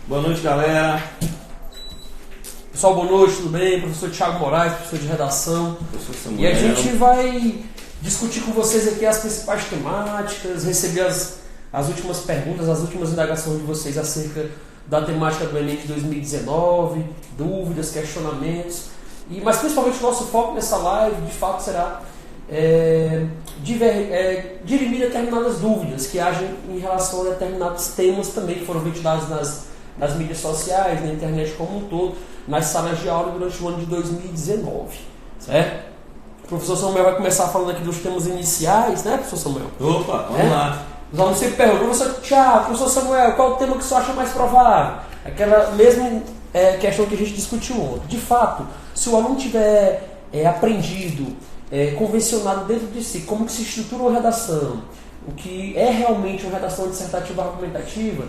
Boa noite, galera. Pessoal, boa noite, tudo bem? Professor Thiago Moraes, professor de redação. Professor Samuel. E a gente vai discutir com vocês aqui as principais temáticas, receber as últimas perguntas, as últimas indagações de vocês acerca da temática do Enem de 2019, dúvidas, questionamentos. Mas principalmente o nosso foco nessa live, de fato, será dirimir determinadas dúvidas que hajam em relação a determinados temas também que foram ventilados nas mídias sociais, na internet como um todo, nas salas de aula durante o ano de 2019, certo? O professor Samuel vai começar falando aqui dos temas iniciais, né, professor Samuel? Opa, vamos lá. Os alunos sempre perguntam, professor Thiago, professor Samuel, qual o tema que você acha mais provável? Aquela mesma questão que a gente discutiu ontem. De fato, se o aluno tiver aprendido, convencionado dentro de si, como que se estrutura uma redação, o que é realmente uma redação dissertativa argumentativa,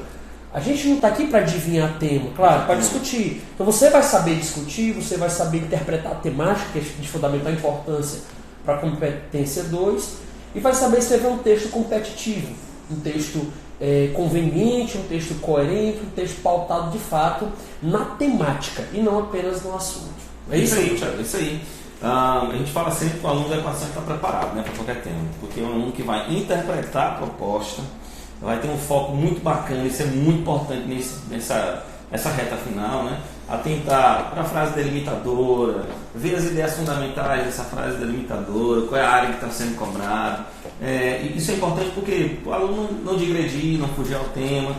a gente não está aqui para adivinhar tema, claro, para discutir. Então você vai saber discutir, você vai saber interpretar a temática, que é de fundamental importância para a competência 2, e vai saber escrever um texto competitivo, um texto conveniente, um texto coerente, um texto pautado de fato na temática e não apenas no assunto. É isso aí, Thiago, é isso aí. A gente fala sempre que o aluno da equação está preparado, né, para qualquer tema, porque é um aluno que vai interpretar a proposta, vai ter um foco muito bacana, isso é muito importante nessa reta final, né? Atentar para a frase delimitadora, ver as ideias fundamentais dessa frase delimitadora, qual é a área que está sendo cobrada. Isso é importante porque o aluno não digredir, não fugir ao tema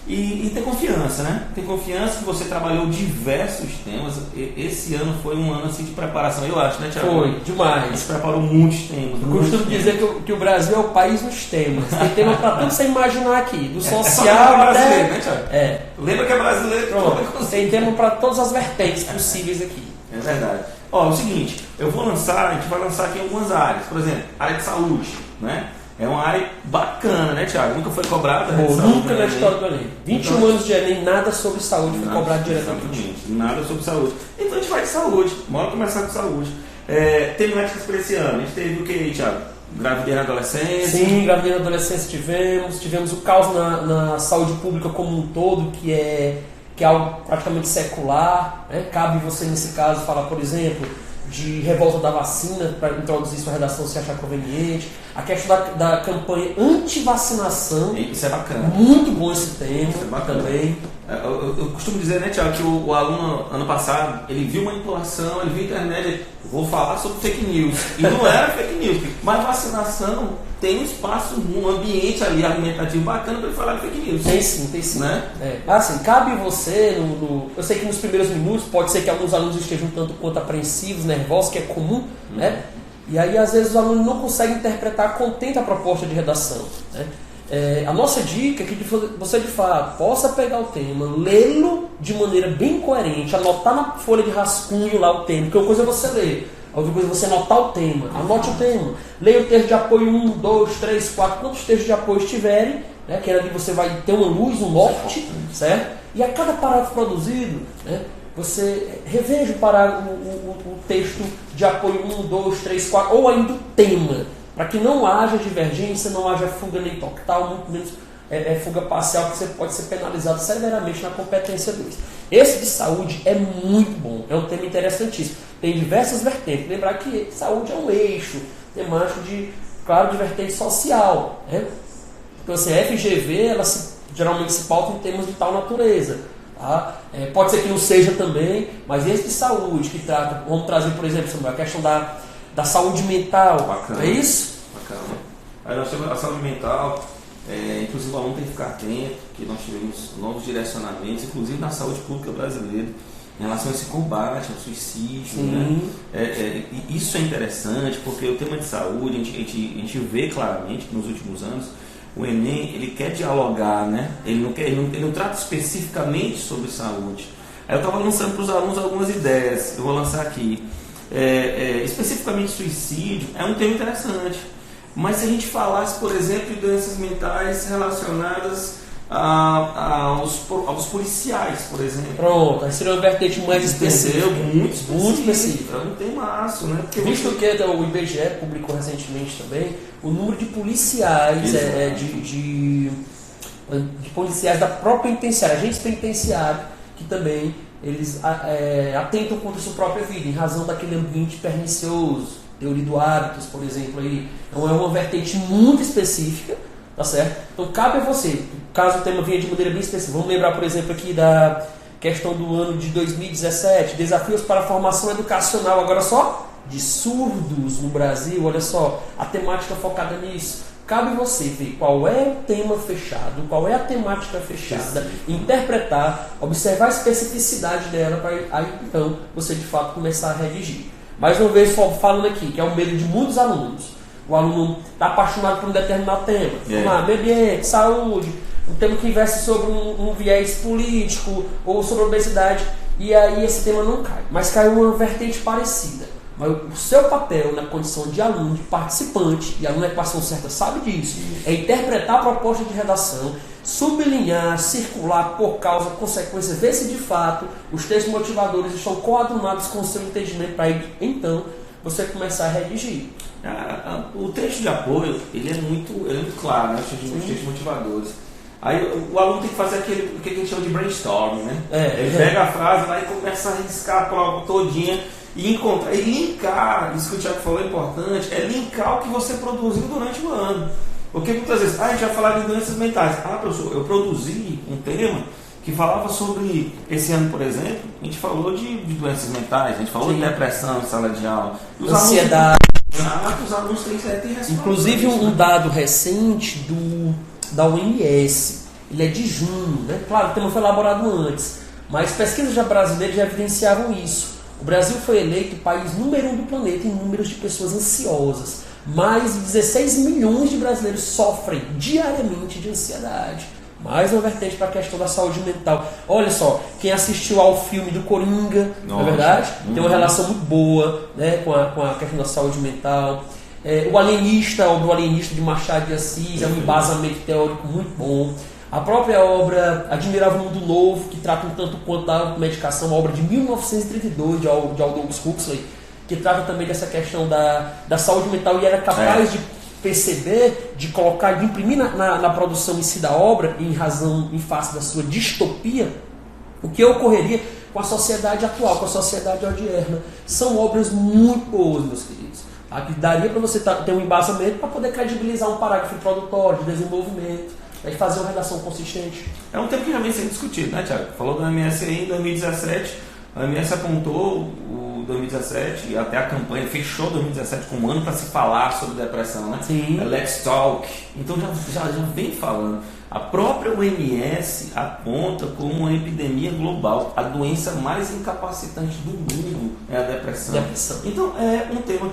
e ter confiança, né? Ter confiança que você trabalhou diversos temas. Esse ano foi um ano assim, de preparação, eu acho, né, Thiago? Foi, demais. Você preparou muitos temas. Eu costumo dizer que o Brasil é o país dos temas. Tem tema para tudo você imaginar aqui, do social até... Né, Thiago? Lembra que é brasileiro? Pronto, tem tema para todas as vertentes possíveis aqui. É verdade. Ó, é o seguinte, a gente vai lançar aqui algumas áreas. Por exemplo, área de saúde, né? É uma área bacana, né, Thiago? Nunca foi cobrada. Nunca na história do Enem. 21 anos de Enem, nada sobre saúde foi cobrado diretamente. Nada sobre saúde. Então a gente vai de saúde. Bora começar com saúde. Temáticas para esse ano. A gente teve o que, Thiago? Gravidez na adolescência. Sim, gravidez na adolescência tivemos o caos na saúde pública como um todo, que é algo praticamente secular, né? Cabe você, nesse caso, falar, por exemplo, de revolta da vacina, para introduzir sua redação se achar conveniente. A questão da campanha anti-vacinação. Isso é bacana. Muito bom esse tema também. Eu costumo dizer, né, Thiago, que o aluno, ano passado, ele viu manipulação, ele viu internet, vou falar sobre fake news. E não era fake news, mas vacinação tem um espaço, um ambiente ali argumentativo bacana para ele falar de fake news. Tem sim. Né? Assim, cabe você, eu sei que nos primeiros minutos pode ser que alguns alunos estejam um tanto quanto apreensivos, nervosos, que é comum, né? E aí às vezes o aluno não consegue interpretar contente a proposta de redação, né? A nossa dica é que você de fato possa pegar o tema, lê-lo de maneira bem coerente, anotar na folha de rascunho lá o tema, porque uma coisa é você ler, outra coisa é você anotar o tema, anote o tema, leia o texto de apoio 1, 2, 3, 4, quantos textos de apoio estiverem, né, que é ali você vai ter uma luz, um norte, certo? E a cada parágrafo produzido, né, você reveja o texto de apoio 1, 2, 3, 4, ou ainda o tema, para que não haja divergência, não haja fuga nem total, muito menos fuga parcial, que você pode ser penalizado severamente na competência 2. Esse de saúde é muito bom, é um tema interessantíssimo. Tem diversas vertentes. Lembrar que saúde é um eixo temático de vertente social, né? Então, assim, a FGV, ela geralmente se pauta em temas de tal natureza. Tá? Pode ser que não seja também, mas esse de saúde, que trata, vamos trazer, por exemplo, a questão da saúde mental. Bacana. É isso? Bacana. Aí nós temos a saúde mental, inclusive o aluno tem que ficar atento, que nós tivemos novos direcionamentos, inclusive na saúde pública brasileira, em relação a esse combate ao suicídio. Né? E isso é interessante, porque o tema de saúde, a gente vê claramente que nos últimos anos, o Enem ele quer dialogar, né? Ele não trata especificamente sobre saúde. Aí eu estava lançando para os alunos algumas ideias, eu vou lançar aqui. Especificamente suicídio é um tema interessante, mas se a gente falasse, por exemplo, de doenças mentais relacionadas aos policiais, por exemplo. Pronto, aí seria uma vertente mais específica. Muito específica. É um temaço, né? Porque visto que o IBGE publicou recentemente também o número de policiais, de policiais da própria penitenciária, agentes penitenciários, que também eles atentam contra a sua própria vida, em razão daquele ambiente pernicioso, teoria do hábitos, por exemplo. Aí. Então é uma vertente muito específica, tá certo? Então cabe a você, caso o tema venha de maneira bem específica, vamos lembrar, por exemplo, aqui da questão do ano de 2017, desafios para a formação educacional, agora só, de surdos no Brasil, olha só, a temática focada nisso. Cabe você ver qual é o tema fechado, qual é a temática fechada, interpretar, observar a especificidade dela, para aí então você de fato começar a redigir. Mais uma vez, falando aqui, que é o medo de muitos alunos. O aluno está apaixonado por um determinado tema, meio ambiente, saúde, um tema que investe sobre um viés político ou sobre obesidade, e aí esse tema não cai, mas cai uma vertente parecida. Mas o seu papel na condição de aluno, de participante, e aluno da equação certa sabe disso, é interpretar a proposta de redação, sublinhar, circular por causa, consequência, ver se de fato os textos motivadores estão coadunados com o seu entendimento, para aí então você começar a redigir. O texto de apoio ele é muito claro, né? Os textos motivadores. Aí o aluno tem que fazer o que a gente chama de brainstorming, né? Ele pega a frase lá e começa a riscar a prova todinha e encontrar, e linkar, isso que o Thiago falou é importante, é linkar o que você produziu durante o ano. Porque muitas vezes, a gente vai falar de doenças mentais. Professor, eu produzi um tema que falava sobre, esse ano, por exemplo, a gente falou de doenças mentais, a gente falou de depressão em sala de aula. Ansiedade. Os alunos têm resposta. Inclusive um dado recente da OMS, ele é de junho, né? Claro, o tema foi elaborado antes, mas pesquisas brasileiras já evidenciavam isso. O Brasil foi eleito o país número 1 do planeta em números de pessoas ansiosas. Mais de 16 milhões de brasileiros sofrem diariamente de ansiedade. Mais uma vertente para a questão da saúde mental. Olha só, quem assistiu ao filme do Coringa, não é verdade? Tem uma relação muito boa, né, com a questão da saúde mental. O Alienista, a obra O Alienista de Machado de Assis, é um embasamento teórico muito bom. A própria obra Admirável Mundo Novo, que trata um tanto quanto da medicação, uma obra de 1932 de Aldous Huxley, que trata também dessa questão da saúde mental, e era capaz de perceber, de colocar, de imprimir na produção em si da obra, em face da sua distopia, o que ocorreria com a sociedade atual, com a sociedade odierna. São obras muito boas, meus queridos. Tá? Que daria para você ter um embasamento para poder credibilizar um parágrafo introdutório, de desenvolvimento, e fazer uma redação consistente. É um tema que já vem sendo discutido, né, Thiago? Falou do OMS aí em 2017, a OMS apontou o 2017 e até a campanha fechou 2017 com um ano para se falar sobre depressão, né? Sim. Let's Talk. Então já vem falando. A própria OMS aponta como uma epidemia global, a doença mais incapacitante do mundo é a depressão. Então é um tema.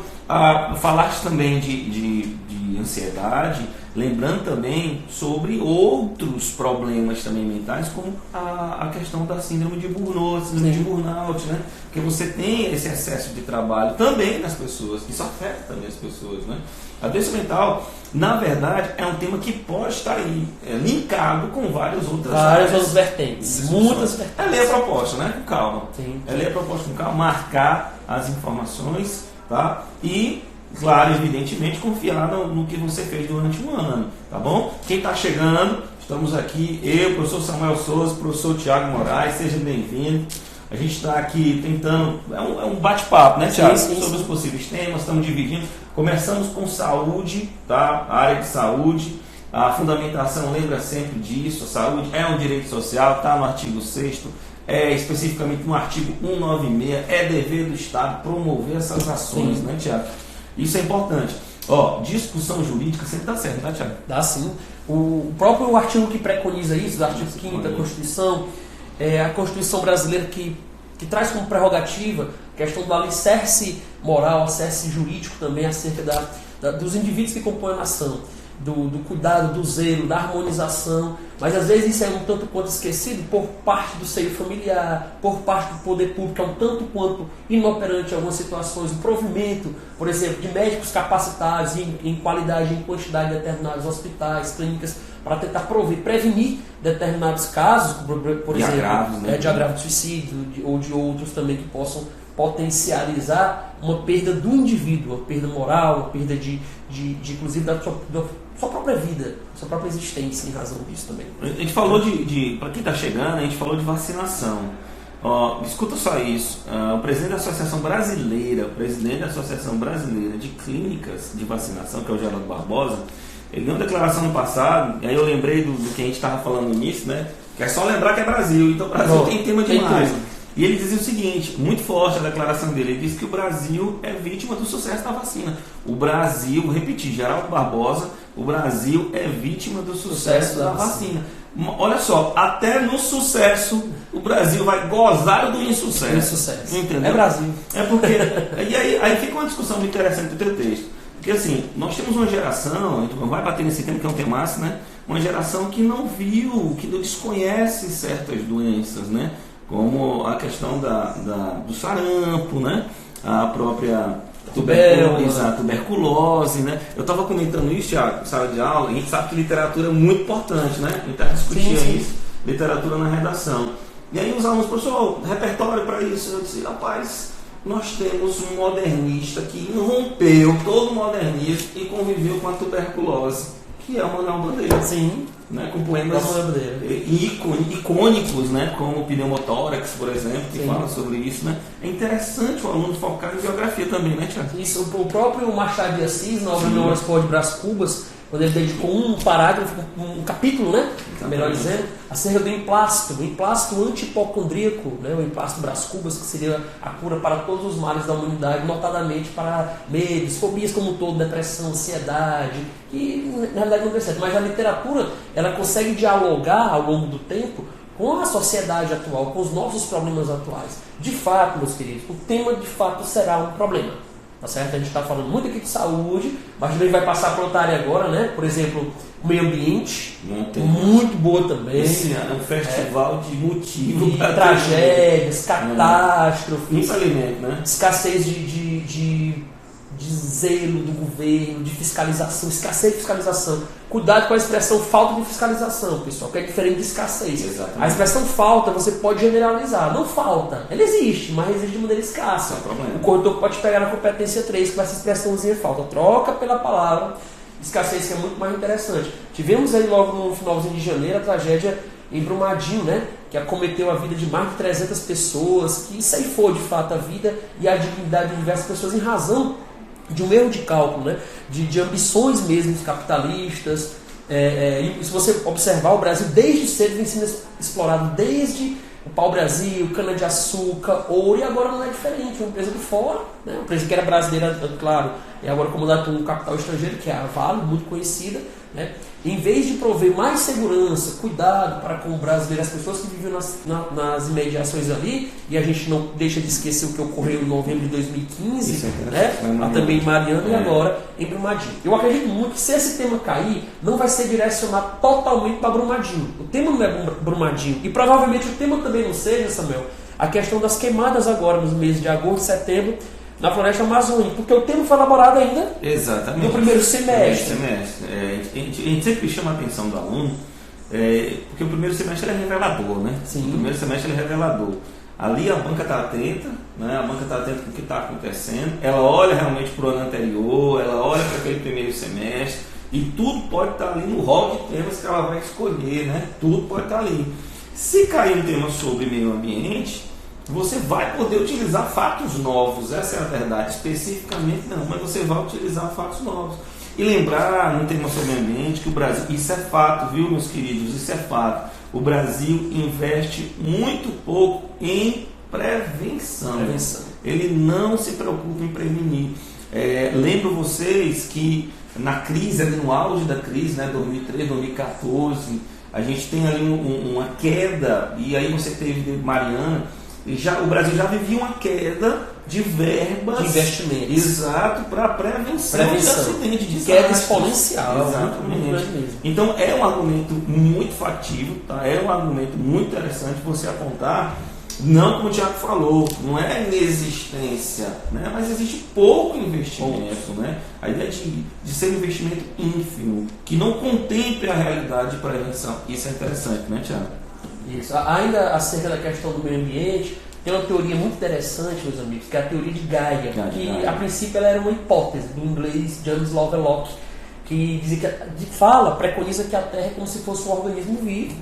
Falaste também de ansiedade, lembrando também sobre outros problemas também mentais, como a questão da síndrome de burnout, né? Porque você tem esse excesso de trabalho também nas pessoas, isso afeta também as pessoas, né? A doença mental, na verdade, é um tema que pode estar aí, linkado com várias outras vertentes. Muitas vertentes. É ler a proposta, né? Com calma. Sim. É ler a proposta com calma, marcar as informações, tá? E, claro, evidentemente, confiar no que você fez durante um ano, tá bom? Quem está chegando, estamos aqui, eu, professor Samuel Souza, professor Tiago Moraes, seja bem-vindo. A gente está aqui tentando, é um bate-papo, né, Tiago? Sobre os possíveis temas, estamos dividindo. Começamos com saúde, tá? A área de saúde. A fundamentação lembra sempre disso. A saúde é um direito social, está no artigo 6º, especificamente no artigo 196. É dever do Estado promover essas ações, né, Tiago? Isso é importante. Discussão jurídica sempre dá certo, né, Tiago? Dá sim. O próprio artigo que preconiza isso, do artigo 5º da Constituição, a Constituição brasileira que traz como prerrogativa a questão do alicerce moral, alicerce jurídico também acerca dos indivíduos que compõem a nação. do cuidado, do zelo, da harmonização, mas às vezes isso é um tanto quanto esquecido por parte do seio familiar, por parte do poder público, é um tanto quanto inoperante em algumas situações, o provimento, por exemplo, de médicos capacitados em qualidade e em quantidade de determinados hospitais, clínicas, para tentar prevenir determinados casos, por exemplo, agravos, né? De agravo de suicídio ou de outros também que possam potencializar uma perda do indivíduo, uma perda moral, uma perda inclusive da sua própria vida, sua própria existência em razão disso também. A gente falou para quem está chegando, a gente falou de vacinação. Escuta só isso, o presidente da Associação Brasileira de Clínicas de Vacinação, que é o Geraldo Barbosa, ele deu uma declaração no passado, e aí eu lembrei do que a gente estava falando no início, né? Que é só lembrar que é Brasil, então o Brasil tem tema demais. E ele dizia o seguinte, muito forte a declaração dele, ele disse que o Brasil é vítima do sucesso da vacina. O Brasil, vou repetir, Geraldo Barbosa, o Brasil é vítima do sucesso da vacina. Olha só, até no sucesso o Brasil vai gozar do insucesso. Entendeu? É Brasil. É porque. E aí fica uma discussão muito interessante do teu texto. Porque assim, nós temos uma geração, a gente não vai bater nesse tema que é um temaço, né? Uma geração que não viu, que não desconhece certas doenças, né? Como a questão do sarampo, né? A própria tuberculose, né? Eu estava comentando isso, Thiago, em sala de aula, a gente sabe que literatura é muito importante, né? A gente está discutindo isso, literatura na redação. E aí os alunos, professor, repertório para isso, eu disse, rapaz, nós temos um modernista que rompeu todo o modernismo e conviveu com a tuberculose, que é o Manuel Bandeira. Sim. Né, com poemas icônicos, né, como o Pneumotórax, por exemplo, que fala sobre isso. Né? É interessante o aluno focar em geografia também, né, Tiago? Isso, o próprio Machado de Assis, na obra Memórias de Brás Cubas, quando ele dedicou um parágrafo, um capítulo, né? Melhor dizendo, acerca do emplástico, o emplástico antipocondríaco, né? O emplástico Brás Cubas, que seria a cura para todos os males da humanidade, notadamente para medos, fobias como um todo, depressão, ansiedade, que na realidade não percebe, mas a literatura ela consegue dialogar ao longo do tempo com a sociedade atual, com os nossos problemas atuais. De fato, meus queridos, o tema de fato será um problema. Tá certo? A gente está falando muito aqui de saúde, mas também vai passar para outra área agora, né? Por exemplo, o meio ambiente, muito boa também. Esse é um festival de motivo para tragédias, catástrofes, infelizmente, né? Escassez de zelo do governo, de fiscalização, escassez de fiscalização. Cuidado com a expressão falta de fiscalização, pessoal, que é diferente de escassez. Exatamente. A expressão falta você pode generalizar. Não falta, ela existe, mas existe de maneira escassa. O corretor pode pegar na competência 3 com essa expressãozinha falta. Troca pela palavra escassez, que é muito mais interessante. Tivemos aí logo no finalzinho de janeiro a tragédia em Brumadinho, né? Que acometeu a vida de mais de 300 pessoas, que ceifou de fato a vida e a dignidade de diversas pessoas em razão de um erro de cálculo, né? de ambições mesmo capitalistas. E se você observar, o Brasil desde cedo vem sendo explorado, desde o pau-brasil, cana-de-açúcar, ouro, e agora não é diferente. Uma empresa de fora, né? Uma empresa que era brasileira, claro, e agora comandada por um capital estrangeiro, que é a Vale, muito conhecida, né? Em vez de prover mais segurança, cuidado para com o brasileiro, as pessoas que viviam nas imediações ali, e a gente não deixa de esquecer o que ocorreu em novembro de 2015, né? Também em Mariana e agora em Brumadinho. Eu acredito muito que se esse tema cair, não vai ser direcionado totalmente para Brumadinho. O tema não é Brumadinho, e provavelmente o tema também não seja, Samuel, a questão das queimadas agora nos meses de agosto e setembro, na floresta amazônica, porque o tema foi elaborado ainda no primeiro semestre. A gente sempre chama a atenção do aluno, porque o primeiro semestre é revelador, né? Sim. O primeiro semestre é revelador. Ali a banca está atenta, né? A banca está atenta com o que está acontecendo, ela olha realmente para o ano anterior, ela olha para aquele primeiro semestre, e tudo pode estar ali no rol de temas que ela vai escolher, né? Tudo pode estar ali. Se cair um tema sobre meio ambiente, você vai poder utilizar fatos novos, essa é a verdade. Especificamente não, mas você vai utilizar fatos novos. E lembrar, num tema sobre o ambiente, que o Brasil, isso é fato, viu, meus queridos, isso é fato. O Brasil investe muito pouco em prevenção. Ele não se preocupa em prevenir. Lembro vocês que na crise, ali no auge da crise, né, 2013, 2014, a gente tem ali uma queda, e aí você teve Mariana. O Brasil já vivia uma queda de verbas, de investimentos. Exato, para prevenção de acidente, de queda exponencial. Exatamente. Então é um argumento muito factível, tá? É um argumento muito interessante você apontar. Não, como o Thiago falou, não é inexistência, né? Mas existe pouco investimento. Né? A ideia de ser um investimento ínfimo, que não contemple a realidade de prevenção. Isso é interessante, né, Thiago? Isso. Ainda acerca da questão do meio ambiente, tem uma teoria muito interessante, meus amigos, que é a teoria de Gaia, que a princípio ela era uma hipótese do inglês James Lovelock, que dizia preconiza que a Terra é como se fosse um organismo vivo.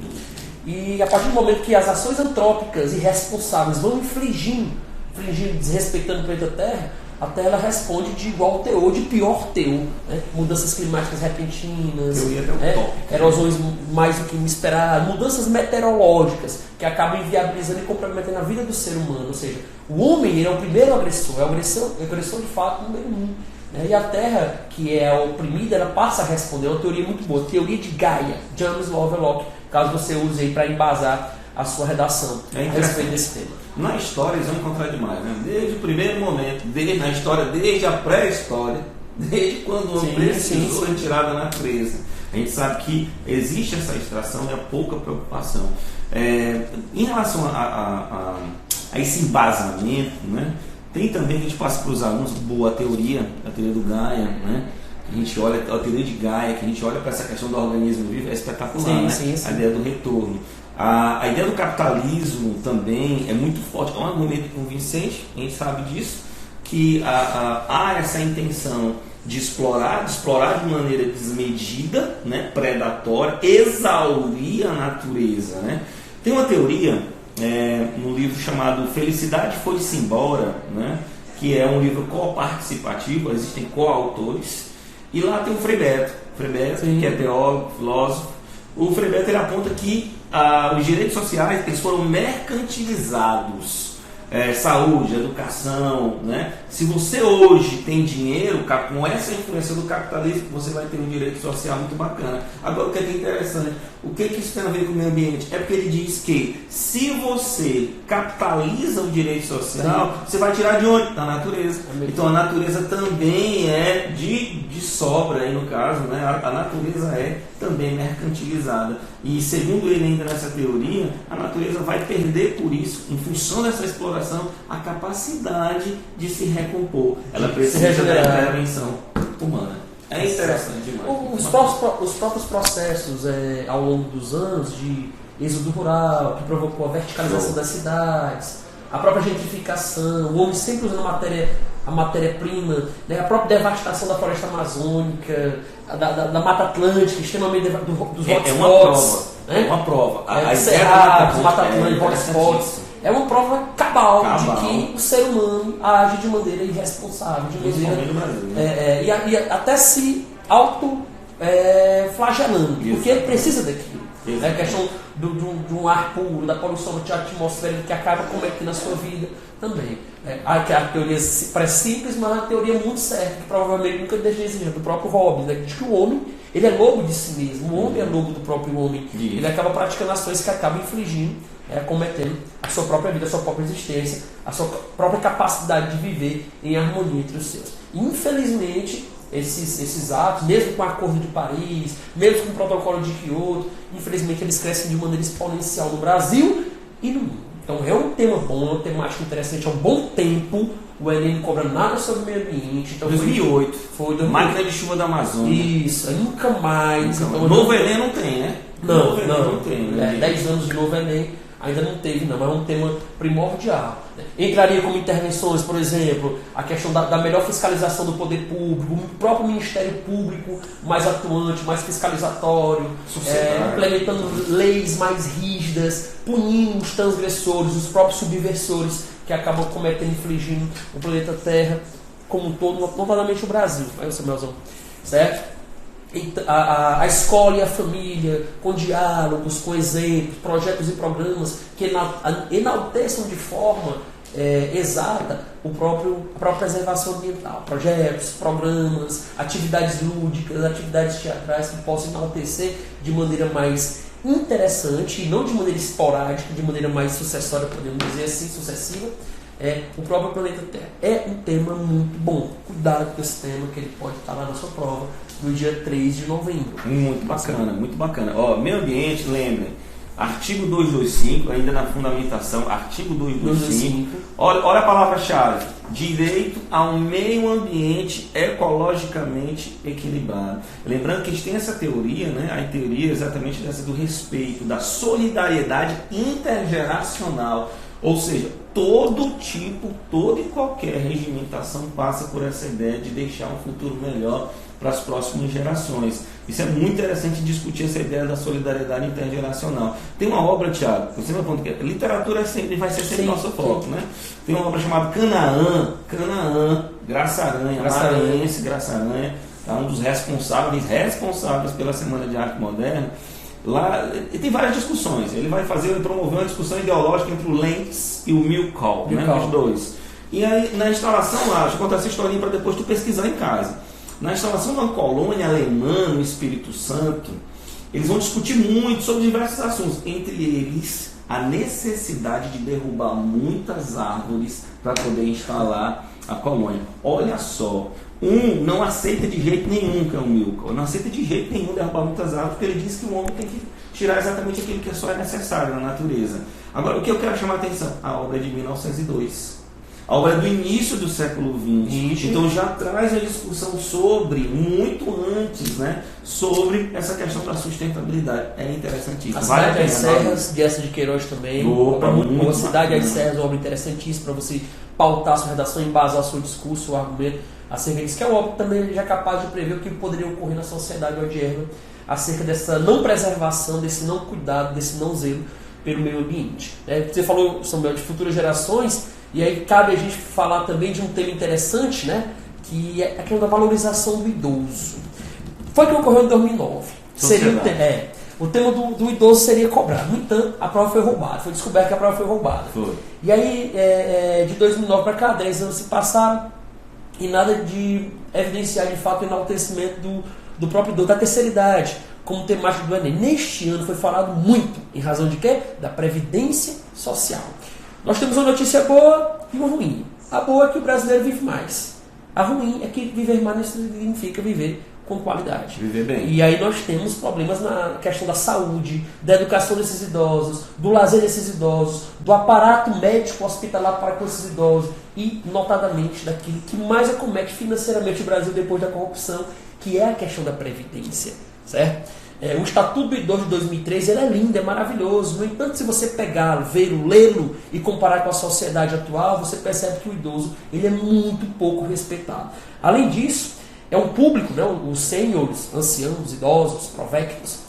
E a partir do momento que as ações antrópicas irresponsáveis vão infligindo, desrespeitando o planeta Terra, a Terra ela responde de igual teor, de pior teor. Né? Mudanças climáticas repentinas, erosões mais do que esperado, mudanças meteorológicas que acabam inviabilizando e comprometendo a vida do ser humano. Ou seja, o homem ele é o primeiro agressor, é o agressor de fato número 1. E a Terra, que é oprimida, ela passa a responder. É uma teoria muito boa, teoria de Gaia, James Lovelock, caso você use aí para embasar a sua redação a respeito desse tema. Na história eles vão encontrar demais, né? Desde o primeiro momento, na história, desde a pré-história, desde quando o homem precisou retirar da natureza. A gente sabe que existe essa extração e há pouca preocupação. Em relação a esse embasamento, né? Tem também, a gente passa para os alunos, a teoria do Gaia, né? A gente olha a teoria de Gaia, que a gente olha para essa questão do organismo vivo, é espetacular, né? Sim. A ideia do retorno. A ideia do capitalismo também é muito forte, é um argumento convincente, a gente sabe disso, que há essa intenção de explorar de maneira desmedida, né? Predatória, exaurir a natureza, né? Tem uma teoria no livro chamado Felicidade Foi-se Embora, né? Que é um livro coparticipativo, existem coautores. E lá tem o Frei Beto, que é teólogo, filósofo. O Frei Beto ele aponta que os direitos sociais eles foram mercantilizados. Saúde, educação, né? Se você hoje tem dinheiro, com essa influência do capitalismo, você vai ter um direito social muito bacana. Agora, o que é interessante, o que isso tem a ver com o meio ambiente? É porque ele diz que se você capitaliza o direito social, você vai tirar de onde? Da natureza. Então a natureza também é de sobra, aí no caso, né? A natureza é também mercantilizada. E segundo ele ainda nessa teoria, a natureza vai perder por isso, em função dessa exploração, a capacidade de se recompor. Ela precisa da intervenção humana. É interessante demais. Os próprios processos ao longo dos anos de êxodo rural, que provocou a verticalização das cidades, a própria gentrificação, o homem sempre usando a matéria-prima, né? A própria devastação da floresta amazônica, da Mata Atlântica, extremamente dos hotspots. É uma prova. A Cerrado, Mata Atlântica, hotspots. É uma prova cabal de que o ser humano age de maneira irresponsável, de maneira, e até se auto-flagelando, porque ele precisa daquilo. É a questão de um ar puro, da poluição atmosférica que acaba cometendo na sua vida também. A teoria parece simples, mas é uma teoria muito certa, que provavelmente nunca deixa de existir, do próprio Hobbes, né? De que o homem ele é lobo de si mesmo, o homem é lobo do próprio homem. Ele acaba praticando ações que acabam infligindo, cometendo a sua própria vida, a sua própria existência, a sua própria capacidade de viver em harmonia entre os seus. Infelizmente, esses atos, mesmo com o Acordo de Paris, mesmo com o Protocolo de Kyoto, infelizmente eles crescem de maneira exponencial no Brasil e no mundo. Então é um tema bom, é uma temática interessante, há um bom tempo. O Enem não cobra nada sobre o meio ambiente. Então 2008. Foi Máquina de Chuva da Amazônia. Isso, nunca mais. Então, novo Enem não tem, né? Não tem. Né? 10 anos de novo Enem ainda não teve, não. Mas é um tema primordial. Né? Entraria como intervenções, por exemplo, a questão da melhor fiscalização do poder público, o próprio Ministério Público mais atuante, mais fiscalizatório, implementando leis mais rígidas, punindo os transgressores, os próprios subversores que acabam cometendo, infligindo o planeta Terra como um todo, notadamente o Brasil. Aí você, Melzão, certo? A escola e a família, com diálogos, com exemplos, projetos e programas que enalteçam de forma exata a própria preservação ambiental. Projetos, programas, atividades lúdicas, atividades teatrais que possam enaltecer de maneira mais interessante e não de maneira esporádica, de maneira mais sucessória, podemos dizer assim, sucessiva, o próprio planeta Terra. É um tema muito bom. Cuidado com esse tema, que ele pode estar lá na sua prova no dia 3 de novembro. Muito bacana, muito bacana. Ó, meio ambiente, lembrem, artigo 225, ainda na fundamentação, artigo 225. Olha a palavra-chave: direito a um meio ambiente ecologicamente equilibrado. Lembrando que a gente tem essa teoria, né? A teoria é exatamente dessa do respeito, da solidariedade intergeracional. Ou seja, todo tipo, toda e qualquer regimentação passa por essa ideia de deixar um futuro melhor para as próximas gerações. Isso é muito interessante discutir essa ideia da solidariedade intergeracional. Tem uma obra, Thiago, você vai apontar que literatura vai ser sempre nosso foco, né? Tem uma obra chamada Canaã, Graça Aranha, tá? Um dos responsáveis pela Semana de Arte Moderna. Lá, e tem várias discussões. Ele vai promover uma discussão ideológica entre o Lentz e o Milkau, né? Os dois. E aí, na instalação lá, deixa eu contar essa historinha para depois tu pesquisar em casa. Na instalação de uma colônia alemã no Espírito Santo, eles vão discutir muito sobre diversos assuntos, entre eles a necessidade de derrubar muitas árvores para poder instalar a colônia. Olha só, não aceita de jeito nenhum, que é o Milkau, não aceita de jeito nenhum derrubar muitas árvores, porque ele diz que o homem tem que tirar exatamente aquilo que só é necessário na natureza. Agora, o que eu quero chamar a atenção? A obra é de 1902. A obra é do início do século XX, então já traz a discussão muito antes, né, sobre essa questão da sustentabilidade. É interessantíssimo. A Cidade das Serras, de Essa de Queiroz também. Opa, a Cidade das Serras, uma obra interessantíssima para você pautar a sua redação, embasar seu discurso, o argumento acerca disso, que é uma obra também já capaz de prever o que poderia ocorrer na sociedade odierna acerca dessa não preservação, desse não cuidado, desse não zelo pelo meio ambiente. Você falou, Samuel, de futuras gerações. E aí cabe a gente falar também de um tema interessante, né? Que é a questão da valorização do idoso. Foi o que ocorreu em 2009. O tema do idoso seria cobrado. No entanto, a prova foi roubada. Foi descoberto que a prova foi roubada. E aí, de 2009 para cá, 10 anos se passaram e nada de evidenciar de fato o enaltecimento do próprio idoso, da terceira idade, como temática do Enem. Neste ano foi falado muito, em razão de quê? Da previdência social. Nós temos uma notícia boa e uma ruim. A boa é que o brasileiro vive mais. A ruim é que viver mais não significa viver com qualidade. Viver bem. E aí nós temos problemas na questão da saúde, da educação desses idosos, do lazer desses idosos, do aparato médico hospitalar para com esses idosos e, notadamente, daquilo que mais acomete financeiramente o Brasil depois da corrupção, que é a questão da previdência. Certo? O Estatuto do Idoso de 2003 ele é lindo, é maravilhoso. No entanto, se você pegá-lo, vê-lo, lê-lo e comparar com a sociedade atual, você percebe que o idoso ele é muito pouco respeitado. Além disso, é um público, né, os sêniores, anciãos, idosos, provectos,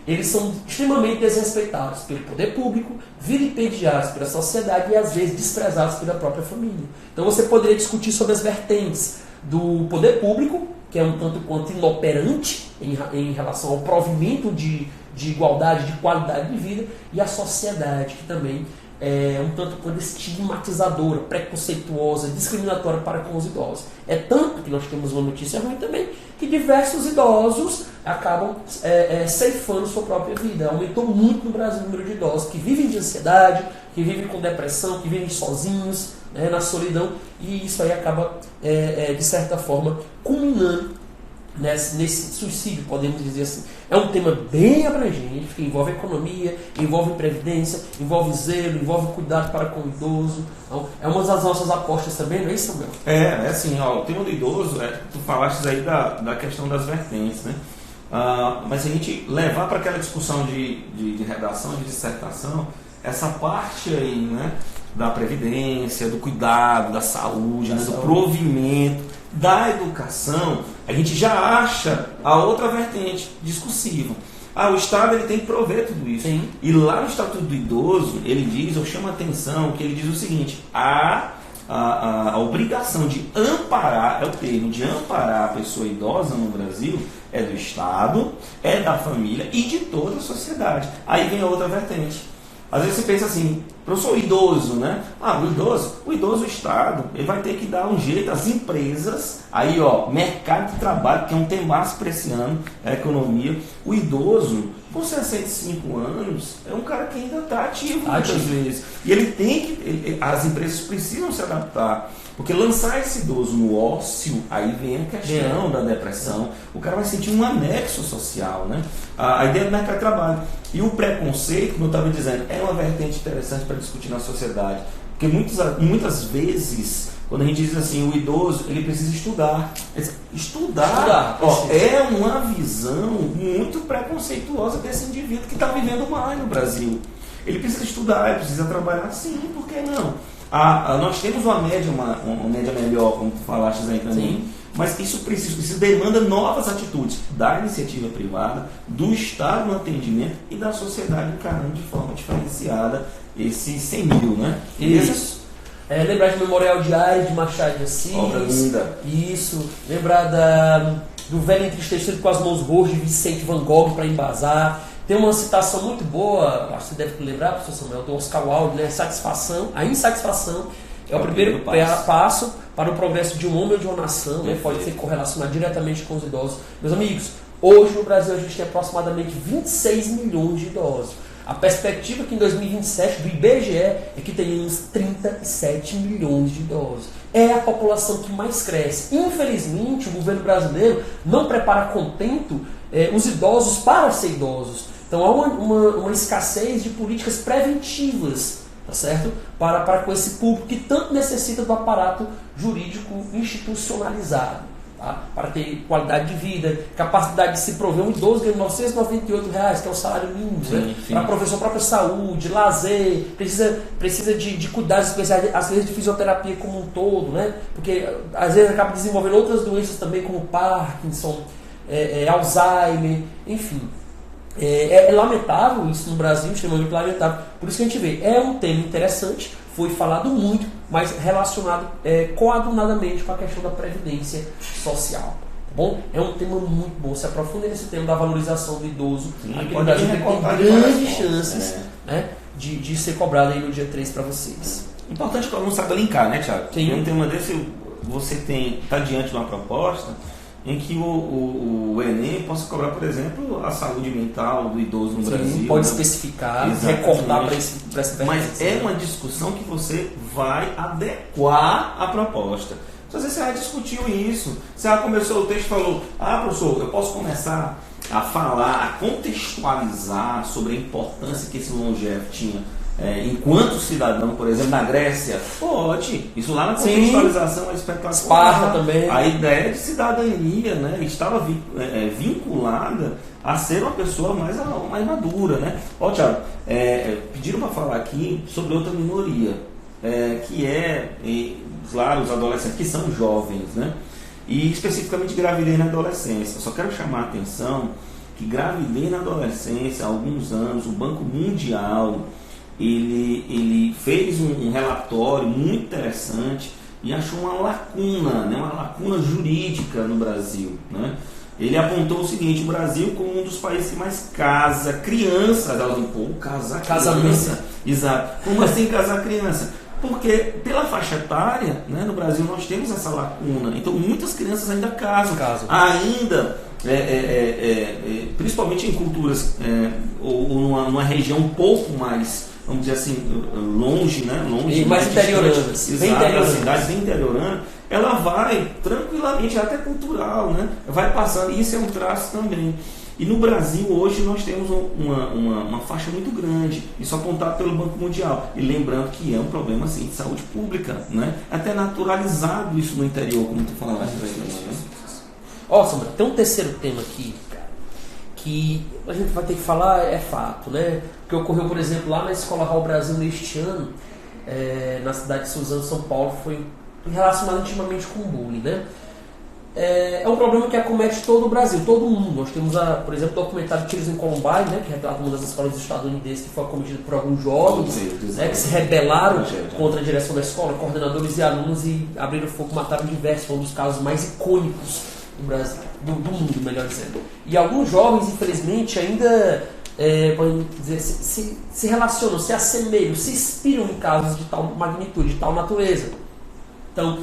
eles são extremamente desrespeitados pelo poder público, vilipendiados pela sociedade e às vezes desprezados pela própria família. Então você poderia discutir sobre as vertentes do poder público, que é um tanto quanto inoperante em relação ao provimento de igualdade, de qualidade de vida, e a sociedade, que também é um tanto quanto estigmatizadora, preconceituosa, discriminatória para com os idosos. É tanto que nós temos uma notícia ruim também, que diversos idosos acabam ceifando sua própria vida. Aumentou muito no Brasil o número de idosos que vivem de ansiedade, que vivem com depressão, que vivem sozinhos, na solidão, e isso aí acaba, de certa forma, culminando nesse suicídio, podemos dizer assim. É um tema bem abrangente, que envolve economia, envolve previdência, envolve zelo, envolve cuidado para com o idoso. Então, é uma das nossas apostas também, não é isso, Samuel? É assim, o tema do idoso, tu falaste aí da questão das vertentes, né? Mas se a gente levar para aquela discussão de redação, de dissertação, essa parte aí, né, da previdência, do cuidado, da saúde, do provimento, da educação, a gente já acha a outra vertente discursiva. O Estado ele tem que prover tudo isso. Sim. E lá no Estatuto do Idoso, ele diz, eu chamo a atenção, que ele diz o seguinte: a obrigação de amparar, é o termo, de amparar a pessoa idosa no Brasil, é do Estado, é da família e de toda a sociedade. Aí vem a outra vertente. Às vezes você pensa assim, Professor, o idoso, né? O idoso, o Estado, ele vai ter que dar um jeito, as empresas, aí ó, mercado de trabalho, que é um temaço para esse ano, a economia. O idoso, com 65 anos, é um cara que ainda está ativo muitas vezes. E ele tem que, as empresas precisam se adaptar. Porque lançar esse idoso no ócio, aí vem a questão da depressão. O cara vai sentir um anexo social, né? A ideia do mercado de trabalho. E o preconceito, como eu estava dizendo, é uma vertente interessante para discutir na sociedade. Porque muitas vezes, quando a gente diz assim, o idoso, ele precisa estudar. Estudar é uma visão muito preconceituosa desse indivíduo que está vivendo mais no Brasil. Ele precisa estudar, ele precisa trabalhar, sim, por que não? Nós temos uma média melhor, como tu falaste aí também, sim. Mas isso demanda novas atitudes da iniciativa privada, do Estado no atendimento e da sociedade encarando de forma diferenciada esse senil, né? Isso. Lembrar de Memorial Diário de Machado de Assis. Obra linda. Isso. Lembrar do Velho Entristecido com as Mãos Roxas de Vicente Van Gogh para embasar. Tem uma citação muito boa, acho que você deve lembrar, professor Samuel, do Oscar Wilde, né? A insatisfação é o primeiro passo para o progresso de um homem ou de uma nação, né? Pode ser correlacionado diretamente com os idosos. Meus amigos, hoje no Brasil a gente tem aproximadamente 26 milhões de idosos. A perspectiva que em 2027 do IBGE é que tenhamos 37 milhões de idosos. É a população que mais cresce. Infelizmente, o governo brasileiro não prepara contento os idosos para ser idosos. Então há uma escassez de políticas preventivas, tá certo? Para com esse público que tanto necessita do aparato jurídico institucionalizado. Tá? Para ter qualidade de vida, capacidade de se prover. Um idoso ganha R$ 998, que é o salário mínimo, né? Para prover sua própria saúde, lazer, precisa de cuidados especiais, às vezes de fisioterapia como um todo, né? Porque às vezes acaba desenvolvendo outras doenças também, como Parkinson, Alzheimer, enfim. É lamentável isso no Brasil, extremamente lamentável. Por isso que a gente vê, é um tema interessante, foi falado muito, mas relacionado coadunadamente com a questão da previdência social. Tá bom? É um tema muito bom. Se aprofunda nesse tema da valorização do idoso. Aqui no Brasil tem grandes chances de ser cobrado aí no dia 3 para vocês. Importante que o aluno saiba linkar, né, Thiago? Sim. Um tema desse, você está diante de uma proposta em que o Enem possa cobrar, por exemplo, a saúde mental do idoso no Brasil. Pode especificar, recortar para essa perspectiva. Mas é uma discussão que você vai adequar à proposta. Então, às vezes você já discutiu isso. Você já começou o texto e falou, professor, eu posso começar a falar, a contextualizar sobre a importância que esse longevo tinha enquanto cidadão, por exemplo, na Grécia. Pode. Isso lá na contextualização é espetacular. Esparta também. A ideia de cidadania, né, estava vinculada a ser uma pessoa mais madura, né? Tiago, pediram para falar aqui sobre outra minoria, claro, os adolescentes, que são jovens, né? E especificamente gravidez na adolescência. Eu só quero chamar a atenção que gravidez na adolescência, há alguns anos, o Banco Mundial ele fez um relatório muito interessante e achou uma lacuna, né, uma lacuna jurídica no Brasil, né? Ele apontou o seguinte: o Brasil como um dos países que mais casa crianças. Casar criança. Exato. Como assim casar criança? Porque pela faixa etária, né, no Brasil nós temos essa lacuna. Então muitas crianças ainda casam. Ainda, principalmente em culturas ou numa região um pouco mais, vamos dizer assim, longe, né? E mais interioranas. Exato, a cidade interiorana, ela vai tranquilamente, até cultural, né? Vai passando, e isso é um traço também. E no Brasil hoje nós temos uma faixa muito grande, isso apontado pelo Banco Mundial. E lembrando que é um problema assim, de saúde pública, né? Até naturalizado isso no interior, como tu falaste. Samuel, tem um terceiro tema aqui, cara, que a gente vai ter que falar, é fato, né? O que ocorreu, por exemplo, lá na Escola Raul Brasil neste ano, na cidade de Suzano, São Paulo, foi relacionado intimamente com o bullying, né? É um problema que acomete todo o Brasil, todo mundo. Nós temos, por exemplo, o documentário Tiros em Columbine, né, que retrata uma das escolas estadunidenses que foi acometido por alguns jovens, né, que se rebelaram contra a direção da escola, coordenadores e alunos, e abriram fogo, mataram diversos. Foi um dos casos mais icônicos do Brasil, do mundo, melhor dizendo. E alguns jovens, infelizmente, ainda podemos dizer, se relacionam, se assemelham, se inspiram em casos de tal magnitude, de tal natureza. Então,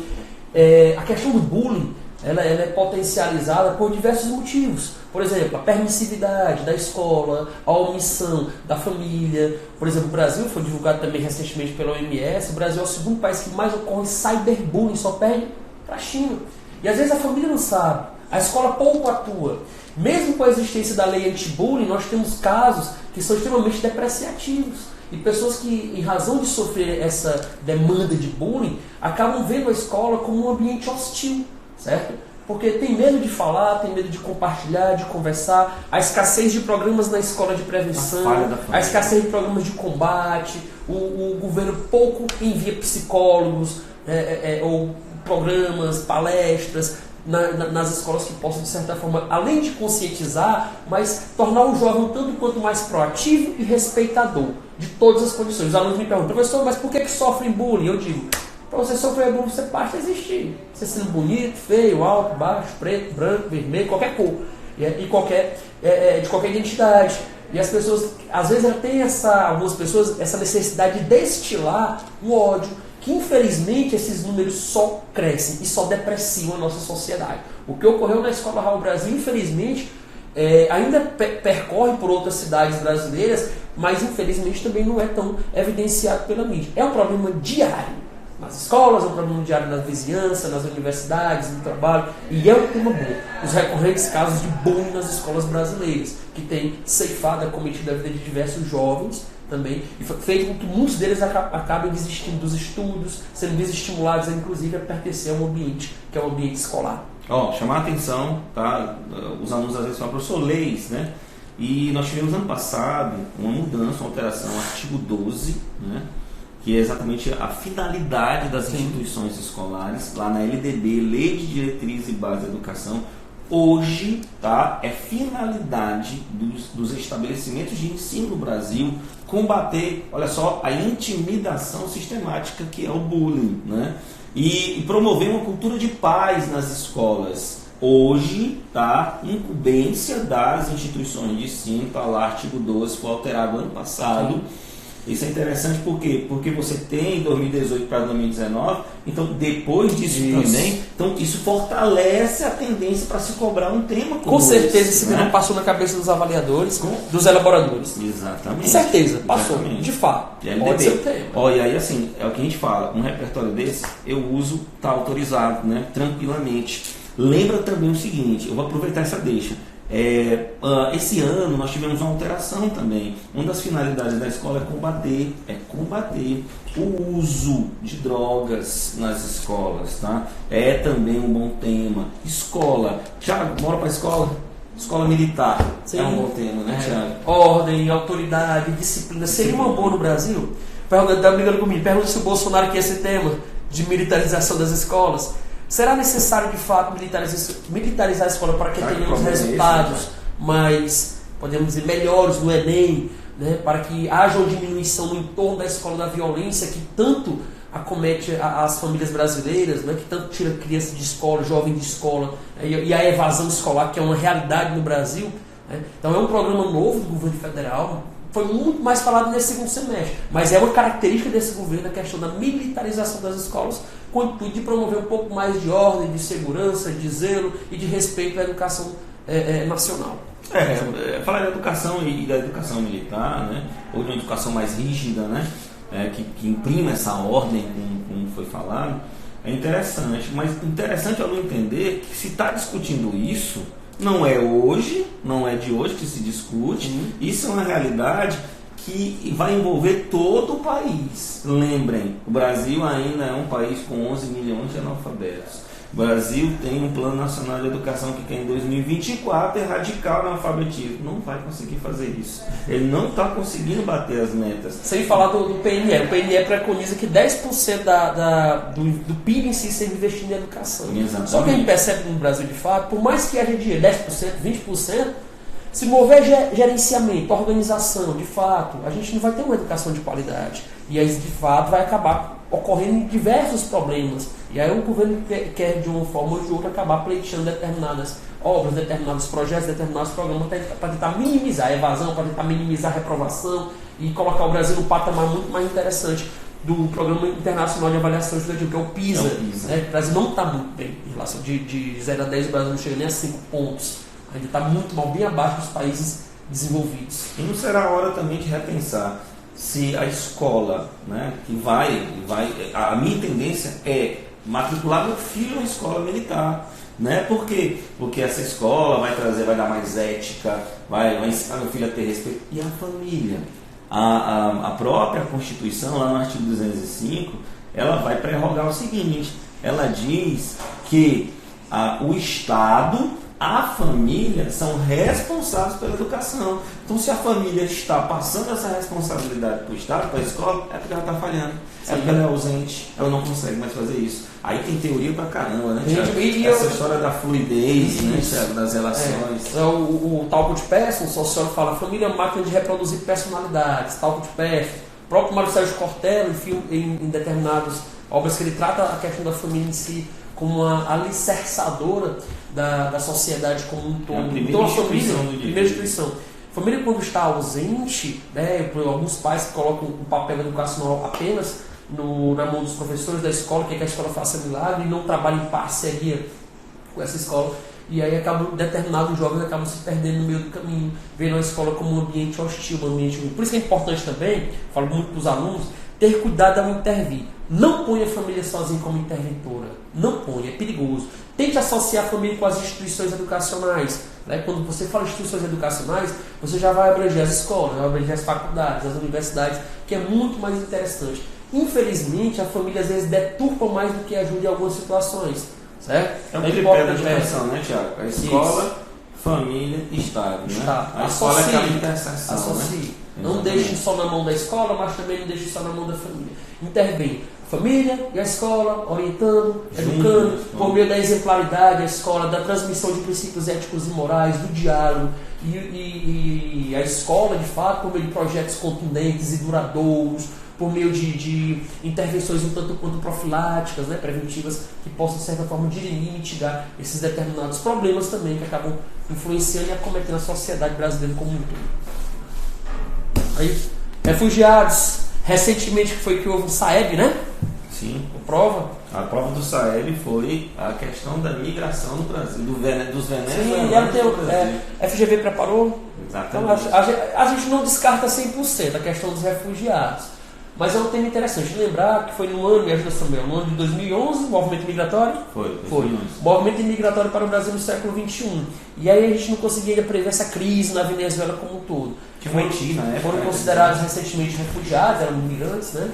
a questão do bullying, ela é potencializada por diversos motivos. Por exemplo, a permissividade da escola, a omissão da família. Por exemplo, o Brasil, foi divulgado também recentemente pela OMS, o Brasil é o segundo país que mais ocorre cyberbullying, só perde para a China. E às vezes a família não sabe, a escola pouco atua. Mesmo com a existência da lei anti-bullying, nós temos casos que são extremamente depreciativos. E pessoas que, em razão de sofrer essa demanda de bullying, acabam vendo a escola como um ambiente hostil, certo? Porque tem medo de falar, tem medo de compartilhar, de conversar, a escassez de programas na escola de prevenção, a escassez de programas de combate, o governo pouco envia psicólogos ou programas, palestras nas escolas que possam, de certa forma, além de conscientizar, mas tornar o jovem um tanto quanto mais proativo e respeitador de todas as condições. Os alunos me perguntam: professor, mas por que sofrem bullying? Eu digo: para você sofrer bullying, você basta existir. Você sendo bonito, feio, alto, baixo, preto, branco, vermelho, qualquer cor. E qualquer, de qualquer identidade. E as pessoas, às vezes, elas têm algumas pessoas, essa necessidade de destilar o ódio, que infelizmente esses números só crescem e só depreciam a nossa sociedade. O que ocorreu na Escola Raul Brasil, infelizmente, ainda percorre por outras cidades brasileiras, mas infelizmente também não é tão evidenciado pela mídia. É um problema diário nas escolas, é um problema diário na vizinhança, nas universidades, no trabalho, e é um tema bom. Os recorrentes casos de bullying nas escolas brasileiras, que tem ceifado a cometido a vida de diversos jovens também, e feito com que muitos deles acabem desistindo dos estudos, sendo desestimulados, inclusive, a pertencer a um ambiente que é o ambiente escolar. Chamar a atenção, tá? Os alunos às vezes falam: professor, leis, né? E nós tivemos ano passado uma mudança, uma alteração, artigo 12, né? Que é exatamente a finalidade das instituições escolares, lá na LDB, Lei de Diretriz e Base da Educação. Hoje, tá, é finalidade dos estabelecimentos de ensino no Brasil combater, olha só, a intimidação sistemática que é o bullying, né? E promover uma cultura de paz nas escolas. Hoje, tá, incumbência das instituições de ensino, tá lá, artigo 12, foi alterado ano passado. Sim. Isso é interessante por quê? Porque você tem 2018 para 2019, então depois disso também, então isso fortalece a tendência para se cobrar um tema como com certeza esse, esse não passou na cabeça dos avaliadores, dos elaboradores. Exatamente. Com certeza, passou, exatamente. De fato. Pode ser o tema. E aí assim, é o que a gente fala, um repertório desse, eu uso, está autorizado, né? Tranquilamente. Lembra também o seguinte, eu vou aproveitar essa deixa. Esse ano nós tivemos uma alteração também. Uma das finalidades da escola é combater o uso de drogas nas escolas, tá? É também um bom tema. Escola, Thiago, bora para a escola? Escola militar. Sim. É um bom tema, né, Thiago? Ordem, autoridade, disciplina. Seria uma boa no Brasil? Tá brigando comigo. Pergunta se o Bolsonaro quer esse tema de militarização das escolas. Será necessário, de fato, militarizar a escola para que tenhamos resultados mais, podemos dizer, melhores no Enem, né? Para que haja uma diminuição no entorno da escola da violência que tanto acomete as famílias brasileiras, né? Que tanto tira criança de escola, jovem de escola, e a evasão escolar, que é uma realidade no Brasil, né? Então é um programa novo do governo federal, foi muito mais falado nesse segundo semestre, mas é uma característica desse governo a questão da militarização das escolas, com o intuito de promover um pouco mais de ordem, de segurança, de zelo e de respeito à educação nacional. Falar da educação e da educação militar, né? Ou de uma educação mais rígida, né? Que imprima essa ordem, como foi falado, é interessante. Mas interessante é eu entender que se está discutindo isso, não é hoje, não é de hoje que se discute. Isso é uma realidade que vai envolver todo o país. Lembrem, o Brasil ainda é um país com 11 milhões de analfabetos. O Brasil tem um Plano Nacional de Educação que quer em 2024 erradicar o analfabetismo. Não vai conseguir fazer isso. Ele não está conseguindo bater as metas. Sem falar do PNE. O PNE preconiza que 10% do PIB em si seja investido em educação. Exatamente. Só que a gente percebe no Brasil, de fato, por mais que haja dinheiro, 10%, 20%, se mover gerenciamento, organização, de fato, a gente não vai ter uma educação de qualidade. E aí, de fato, vai acabar ocorrendo diversos problemas. E aí o governo quer, de uma forma ou de outra, acabar pleiteando determinadas obras, determinados projetos, determinados programas para tentar minimizar a evasão, para tentar minimizar a reprovação e colocar o Brasil num patamar muito mais interessante do Programa Internacional de Avaliação Estudantil, que é o PISA. Né? O Brasil não está muito bem em relação de 0 a 10, o Brasil não chega nem a 5 pontos. Ainda está muito mal, bem abaixo dos países desenvolvidos. E não será a hora também de repensar se a escola, né, que vai, a minha tendência é matricular meu filho na escola militar, né? Por quê? Porque essa escola vai dar mais ética, vai ensinar meu filho a ter respeito. E a família? A própria Constituição, lá no artigo 205, ela vai prerrogar o seguinte, ela diz que o Estado, a família são responsáveis pela educação. Então, se a família está passando essa responsabilidade para o Estado, para a escola, é porque ela está falhando. É porque ela é ausente, ela não consegue mais fazer isso. Aí tem teoria pra caramba, né, Thiago? Essa história da fluidez, né, Thiago, das relações. O Talcott Persson, um sociólogo, fala: família é uma máquina de reproduzir personalidades. Talcott Persson, o próprio Mário Sérgio Cortella, em determinadas obras que ele trata a questão da família em si como uma alicerçadora da sociedade como um todo. Então, a família, primeira instituição. A família, quando está ausente, né, por alguns pais que colocam o papel educacional apenas na mão dos professores da escola, que a escola faça milagre, e não trabalha em parceria com essa escola, e aí determinados jovens acabam se perdendo no meio do caminho, vendo a escola como um ambiente hostil, um ambiente ruim. Por isso que é importante também, falo muito para os alunos, ter cuidado ao intervir. Não ponha a família sozinha como interventora. Não ponha, é perigoso. Tente associar a família com as instituições educacionais. Né? Quando você fala instituições educacionais, você já vai abranger as escolas, vai abranger as faculdades, as universidades, que é muito mais interessante. Infelizmente, a família às vezes deturpa mais do que ajuda em algumas situações. Certo? É um tripé da educação, né, Tiago? A escola, isso. Família e Estado. Né? A escola é aquela interseção. Associe. Né? Não deixe só na mão da escola, mas também não deixe só na mão da família. Intervém família e a escola, orientando, educando, por meio da exemplaridade, a escola, da transmissão de princípios éticos e morais, do diálogo, e a escola, de fato, por meio de projetos contundentes e duradouros, por meio de intervenções um tanto quanto profiláticas, né, preventivas, que possam, de certa forma, dirimir e mitigar esses determinados problemas também que acabam influenciando e acometendo a sociedade brasileira como um todo. Aí, refugiados, recentemente foi que houve o SAEB, né? Sim. A prova do SAEB foi a questão da migração no Brasil, dos venezuelanos. Sim, a FGV preparou. Exatamente. Então, a gente não descarta 100% a questão dos refugiados. Mas é um tema interessante lembrar que foi no ano, me ajuda Samuel, no ano de 2011, o movimento migratório? Foi. Movimento migratório para o Brasil no século XXI. E aí a gente não conseguia prever essa crise na Venezuela como um todo. Foram considerados recentemente refugiados, eram imigrantes, né?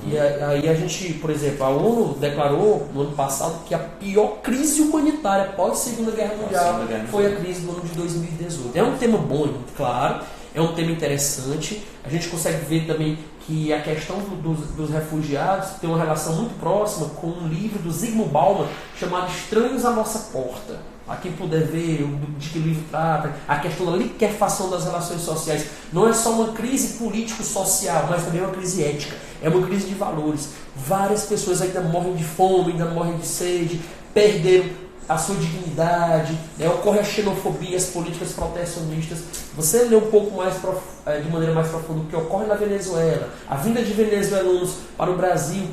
E aí a gente, por exemplo, a ONU declarou no ano passado que a pior crise humanitária após a Segunda Guerra Mundial foi a crise do ano de 2018. É um tema bom, claro, é um tema interessante. A gente consegue ver também que a questão dos refugiados tem uma relação muito próxima com um livro do Zygmunt Bauman chamado Estranhos à Nossa Porta. A quem puder ver de que o livro trata, a questão da liquefação das relações sociais. Não é só uma crise político-social, mas também uma crise ética. É uma crise de valores. Várias pessoas ainda morrem de fome, ainda morrem de sede, perderam a sua dignidade, né? Ocorre a xenofobia, as políticas protecionistas. Você lê um pouco mais de maneira mais profunda o que ocorre na Venezuela, a vinda de venezuelanos para o Brasil,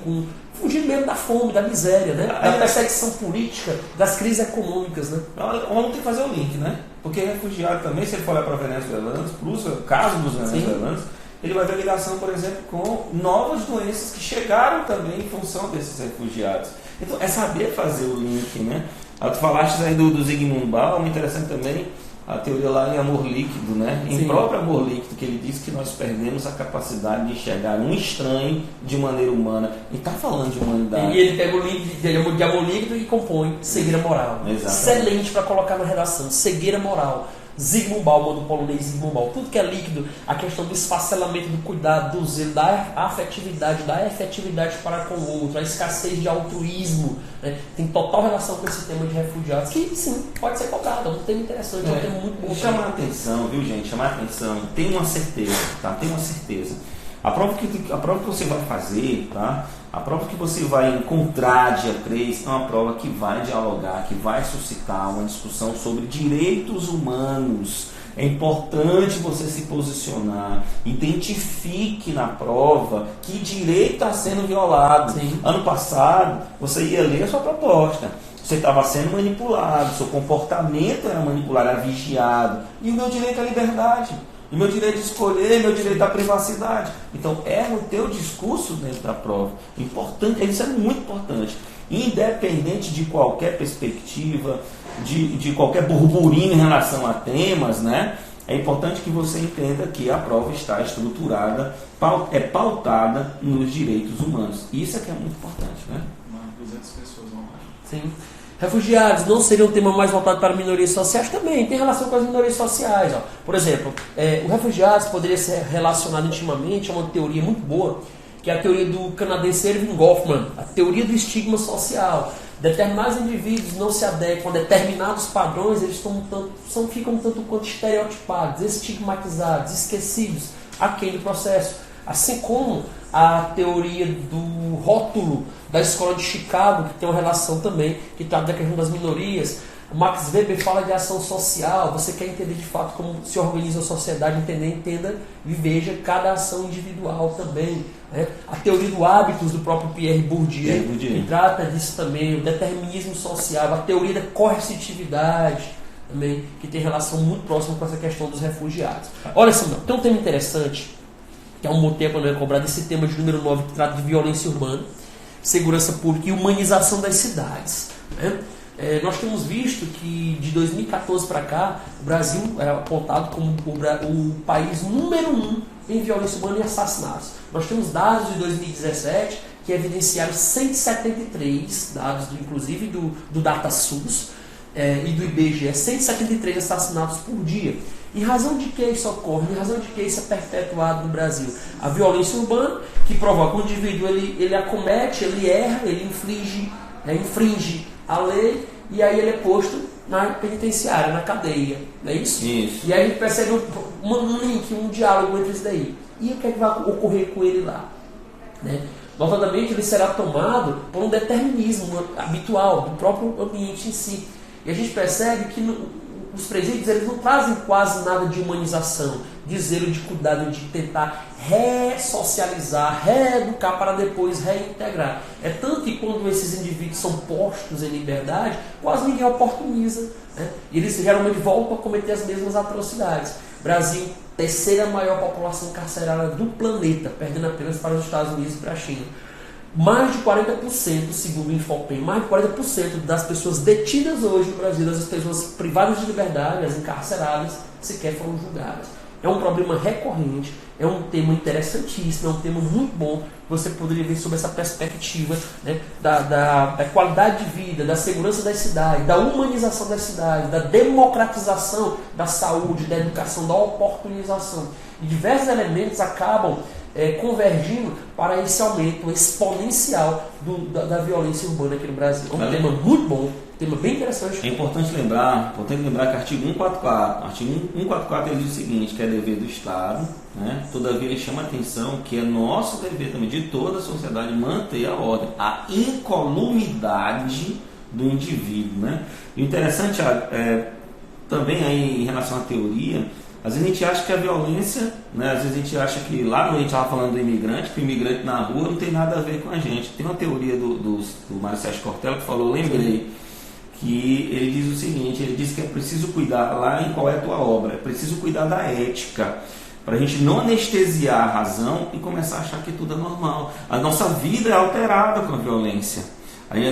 fugindo mesmo da fome, da miséria, né? Da perseguição política, das crises econômicas, né? Vamos ter que fazer o link, né? Porque refugiado também, se ele for olhar para venezuelanos, o caso dos venezuelanos, ele vai ver ligação, por exemplo, com novas doenças que chegaram também em função desses refugiados. Então, é saber fazer o link, né? Tu falaste aí do Zygmunt Bauman, interessante também a teoria lá em Amor Líquido, né? Em próprio Amor Líquido, que ele diz que nós perdemos a capacidade de enxergar um estranho de maneira humana. E está falando de humanidade. E ele pega o link de Amor Líquido e compõe Cegueira Moral. Exatamente. Excelente para colocar na redação. Cegueira Moral. Zygmunt Bauman, do polonês Zygmunt Bauman. Tudo que é líquido, a questão do esfacelamento, do cuidado, do zelo, da afetividade, da efetividade para com o outro, a escassez de altruísmo, né? Tem total relação com esse tema de refugiados, que sim, pode ser colocado, é um tema interessante, é um tema muito bom. Chamar a atenção, viu, gente? Chamar a atenção. Tem uma certeza, tá? Tem uma certeza. A prova que você vai fazer, tá? A prova que você vai encontrar dia 3 é uma prova que vai dialogar, que vai suscitar uma discussão sobre direitos humanos. É importante você se posicionar, identifique na prova que direito está sendo violado. Sim. Ano passado, você ia ler a sua proposta, você estava sendo manipulado, seu comportamento era manipulado, era vigiado. E o meu direito à liberdade, o meu direito de escolher, meu direito à privacidade. Então, é o teu discurso dentro da prova. Importante, isso é muito importante. Independente de qualquer perspectiva, de qualquer burburinho em relação a temas, né? É importante que você entenda que a prova está estruturada, é pautada nos direitos humanos. Isso é que é muito importante, né? 200 pessoas vão lá. Sim. Refugiados não seria um tema mais voltado para minorias sociais? Também tem relação com as minorias sociais. Ó. Por exemplo, o refugiados poderia ser relacionado intimamente a uma teoria muito boa, que é a teoria do canadense Erving Goffman, a teoria do estigma social. Determinados indivíduos não se adequam a determinados padrões, eles ficam tanto quanto estereotipados, estigmatizados, esquecidos, aquém do processo. Assim como a teoria do rótulo da escola de Chicago, que tem uma relação também, que trata da questão das minorias. O Max Weber fala de ação social. Você quer entender de fato como se organiza a sociedade, entenda e veja cada ação individual também. Né? A teoria do hábitos do próprio Pierre Bourdieu, que trata disso também, o determinismo social, a teoria da coercitividade também, que tem relação muito próxima com essa questão dos refugiados. Olha, Samuel, tem um tema interessante, que é um motivo para não é cobrado, esse tema de número 9, que trata de violência urbana, segurança pública e humanização das cidades. Né? Nós temos visto que de 2014 para cá, o Brasil é apontado como o país número 1 em violência urbana e assassinatos. Nós temos dados de 2017 que evidenciaram 173, dados inclusive do DataSUS e do IBGE, 173 assassinatos por dia. Em razão de que isso ocorre? Em razão de que isso é perpetuado no Brasil? A violência urbana, que provoca o indivíduo, ele acomete, ele erra, ele infringe a lei, e aí ele é posto na penitenciária, na cadeia. Não é isso? Isso. E aí a gente percebe um link, um diálogo entre isso daí. E o que é que vai ocorrer com ele lá? Né? Notadamente, ele será tomado por um determinismo habitual do próprio ambiente em si. E a gente percebe que os presídios, eles não trazem quase nada de humanização, de zelo, de cuidado, de tentar ressocializar, reeducar para depois reintegrar. É tanto que quando esses indivíduos são postos em liberdade, quase ninguém oportuniza. Né? E eles geralmente voltam a cometer as mesmas atrocidades. Brasil, terceira maior população carcerária do planeta, perdendo apenas para os Estados Unidos e para a China. Mais de 40%, segundo o Infopem, mais de 40% das pessoas detidas hoje no Brasil, das pessoas privadas de liberdade, as encarceradas, sequer foram julgadas. É um problema recorrente, é um tema interessantíssimo, é um tema muito bom, que você poderia ver sobre essa perspectiva, né, da qualidade de vida, da segurança das cidades, da humanização das cidades, da democratização da saúde, da educação, da oportunização. E diversos elementos acabam convergindo para esse aumento exponencial da violência urbana aqui no Brasil. É um tema muito bom, um tema bem interessante. É importante lembrar que o artigo 144 ele diz o seguinte, que é dever do Estado, né? Todavia ele chama a atenção que é nosso dever também, de toda a sociedade, manter a ordem, a incolumidade do indivíduo. Né? E o interessante também aí em relação à teoria, às vezes a gente acha que a violência, né, às vezes a gente acha que lá a gente estava falando do imigrante, que o imigrante na rua não tem nada a ver com a gente. Tem uma teoria do Mário Sérgio Cortella que falou, lembrei, que ele diz o seguinte, ele diz que é preciso cuidar, lá em Qual é a Tua Obra, é preciso cuidar da ética, para a gente não anestesiar a razão e começar a achar que tudo é normal. A nossa vida é alterada com a violência.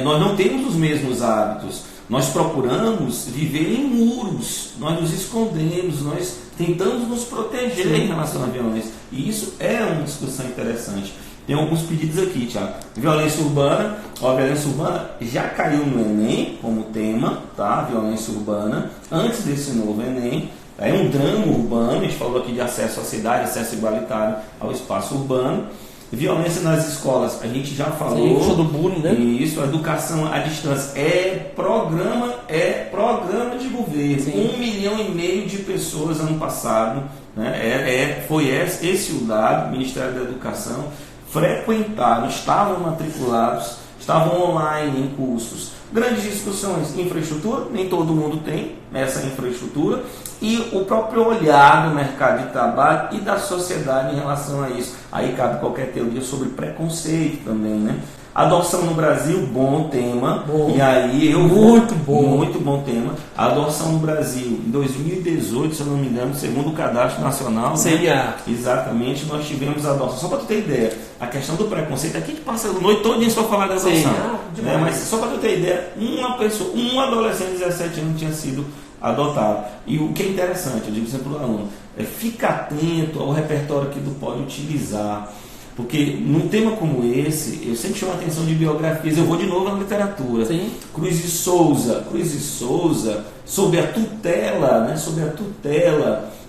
Nós não temos os mesmos hábitos. Nós procuramos viver em muros, nós nos escondemos, nós tentamos nos proteger em relação à violência. E isso é uma discussão interessante. Tem alguns pedidos aqui, Thiago. Violência urbana. A violência urbana já caiu no Enem como tema, tá? Violência urbana. Antes desse novo Enem. É um drama urbano. A gente falou aqui de acesso à cidade, acesso igualitário ao espaço urbano. Violência nas escolas, a gente já falou. Sim, do bullying, né? Isso, educação à distância. É programa de governo. Sim. 1,5 milhão de pessoas ano passado, né? Foi esse o dado, Ministério da Educação, frequentaram, estavam matriculados, estavam online em cursos. Grandes discussões, infraestrutura, nem todo mundo tem essa infraestrutura, e o próprio olhar do mercado de trabalho e da sociedade em relação a isso. Aí cabe qualquer teoria sobre preconceito também, né? Adoção no Brasil, bom tema. Bom. E aí Muito bom. Muito bom tema. Adoção no Brasil, em 2018, se eu não me engano, segundo o Cadastro Nacional, CNA. né? Exatamente, nós tivemos adoção. Só para tu ter ideia, a questão do preconceito, aqui a gente passa a noite toda só falar da adoção. Né? Mas só para tu ter ideia, um adolescente de 17 anos tinha sido adotado. E o que é interessante, eu digo sempre para o aluno, fica atento ao repertório que tu pode utilizar. Porque num tema como esse, eu sempre chamo a atenção de biografias. Eu vou de novo na literatura. Sim. Cruz de Souza, sob a tutela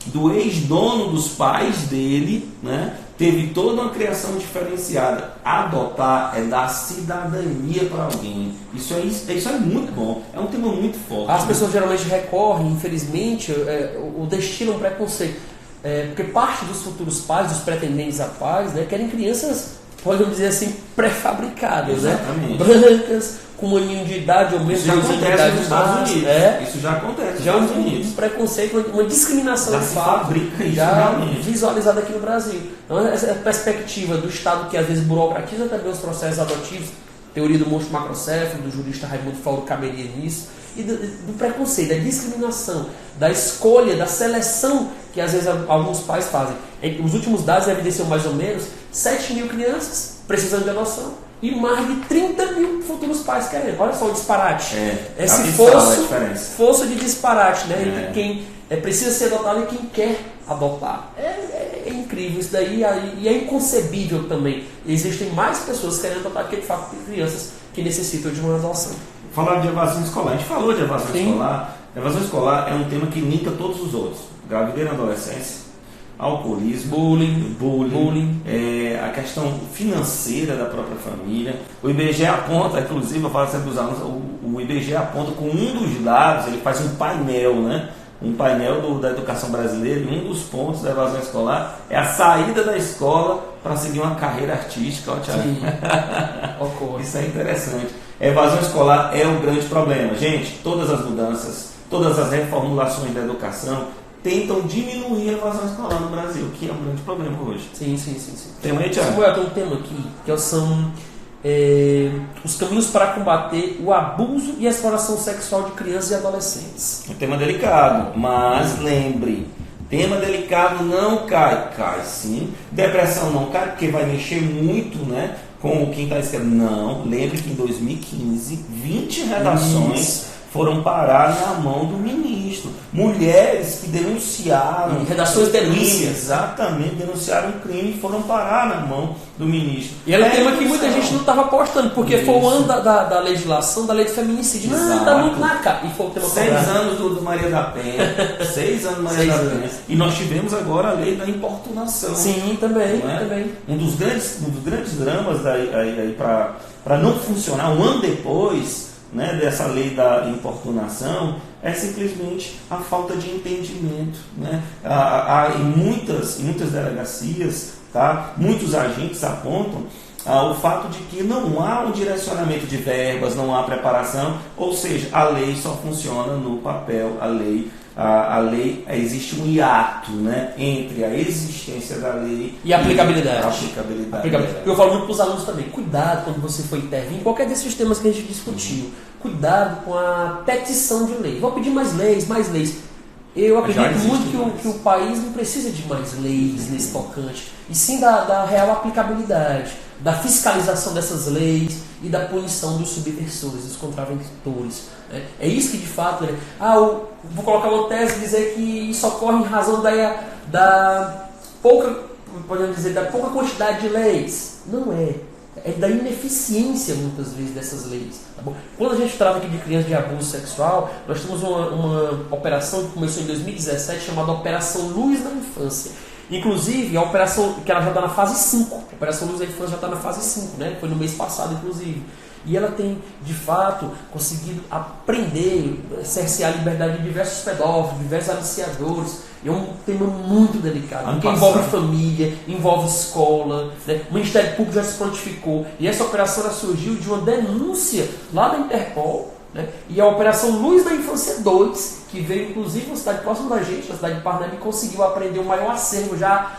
do ex-dono dos pais dele, né, teve toda uma criação diferenciada. Adotar é dar cidadania para alguém. Isso é muito bom. É um tema muito forte. As pessoas geralmente recorrem, infelizmente, ou destilam preconceito. Porque parte dos futuros pais, dos pretendentes a pais, né, querem crianças, podemos dizer assim, pré-fabricadas, né? Brancas, com um aninho de idade ou mesmo isso já acontece nos Estados Unidos. Isso já acontece. Já um preconceito, uma discriminação já de se fato, fabrica isso já realmente. visualizada aqui no Brasil. Então, essa perspectiva do Estado que às vezes burocratiza também os processos adotivos, teoria do monstro macrocéfalo, do jurista Raimundo Fauro caberia nisso, e do preconceito, da discriminação, da escolha, da seleção que às vezes alguns pais fazem. Os últimos dados evidenciam mais ou menos 7 mil crianças precisando de adoção e mais de 30 mil futuros pais querendo. Olha só o disparate. Esse fosso de disparate, né, entre quem precisa ser adotado e quem quer adotar. É incrível isso daí, e é inconcebível também. Existem mais pessoas querendo adotar que de fato tem crianças que necessitam de uma adoção. Falar de evasão escolar. A gente falou de evasão escolar. Evasão escolar é um tema que linka todos os outros. Gravidez na adolescência, alcoolismo, bullying, a questão financeira da própria família. O IBGE aponta, inclusive, eu falo sempre dos alunos, o IBGE aponta com um dos dados, ele faz um painel, né? Um painel da educação brasileira, e um dos pontos da evasão escolar é a saída da escola para seguir uma carreira artística. Ó, Thiago. Isso é interessante. A evasão escolar é um grande problema. Gente, todas as mudanças, todas as reformulações da educação tentam diminuir a evasão escolar no Brasil, que é um grande problema hoje. Sim. Tem aí, Thiago? Tem um tema aqui, que são os caminhos para combater o abuso e a exploração sexual de crianças e adolescentes. Um tema delicado, mas lembre, tema delicado não cai sim. Depressão não cai, porque vai mexer muito, né, com quem está escrevendo. Não, lembre que em 2015, 20 redações foram parar na mão do ministro. Mulheres que denunciaram... redações denúncias. Exatamente, denunciaram um crime e foram parar na mão do ministro. E era um tema que muita gente não estava apostando, porque foi o ano da legislação, da lei de feminicídio. Não, está muito na cara. E foi o tema 6 anos do Maria da Penha. 6 anos do Maria da Penha. E nós tivemos agora a lei da importunação. Sim, também. Um dos grandes dramas para não funcionar um ano depois, né, dessa lei da importunação é simplesmente a falta de entendimento, né? Em muitas delegacias, tá? Muitos agentes apontam o fato de que não há um direcionamento de verbas, não há preparação, ou seja, a lei só funciona no papel. A lei, existe um hiato, né, entre a existência da lei e a aplicabilidade. Eu falo muito para os alunos também, cuidado quando você for intervir em qualquer desses temas que a gente discutiu. Cuidado com a petição de lei. Vou pedir mais leis. Eu acredito muito que o país não precisa de mais leis nesse tocante, e sim da real aplicabilidade, da fiscalização dessas leis e da punição dos subversores, dos contraventores. É isso que de fato vou colocar uma tese e dizer que isso ocorre em razão da pouca quantidade de leis. Não é. É da ineficiência, muitas vezes, dessas leis. Tá bom? Quando a gente trata aqui de crianças de abuso sexual, nós temos uma operação que começou em 2017, chamada Operação Luz na Infância. Inclusive, a operação, que ela já está na fase 5, a Operação Luz da Infância já está na fase 5, né? Foi no mês passado, inclusive. E ela tem, de fato, conseguido aprender, cercear a liberdade de diversos pedófilos, diversos aliciadores. É um tema muito delicado, porque envolve família, envolve escola, né? O Ministério Público já se prontificou. E essa operação ela surgiu de uma denúncia lá da Interpol, né? E a Operação Luz da Infância 2, que veio inclusive na cidade próxima da gente, na cidade de Parnaíba, e conseguiu aprender o maior acervo já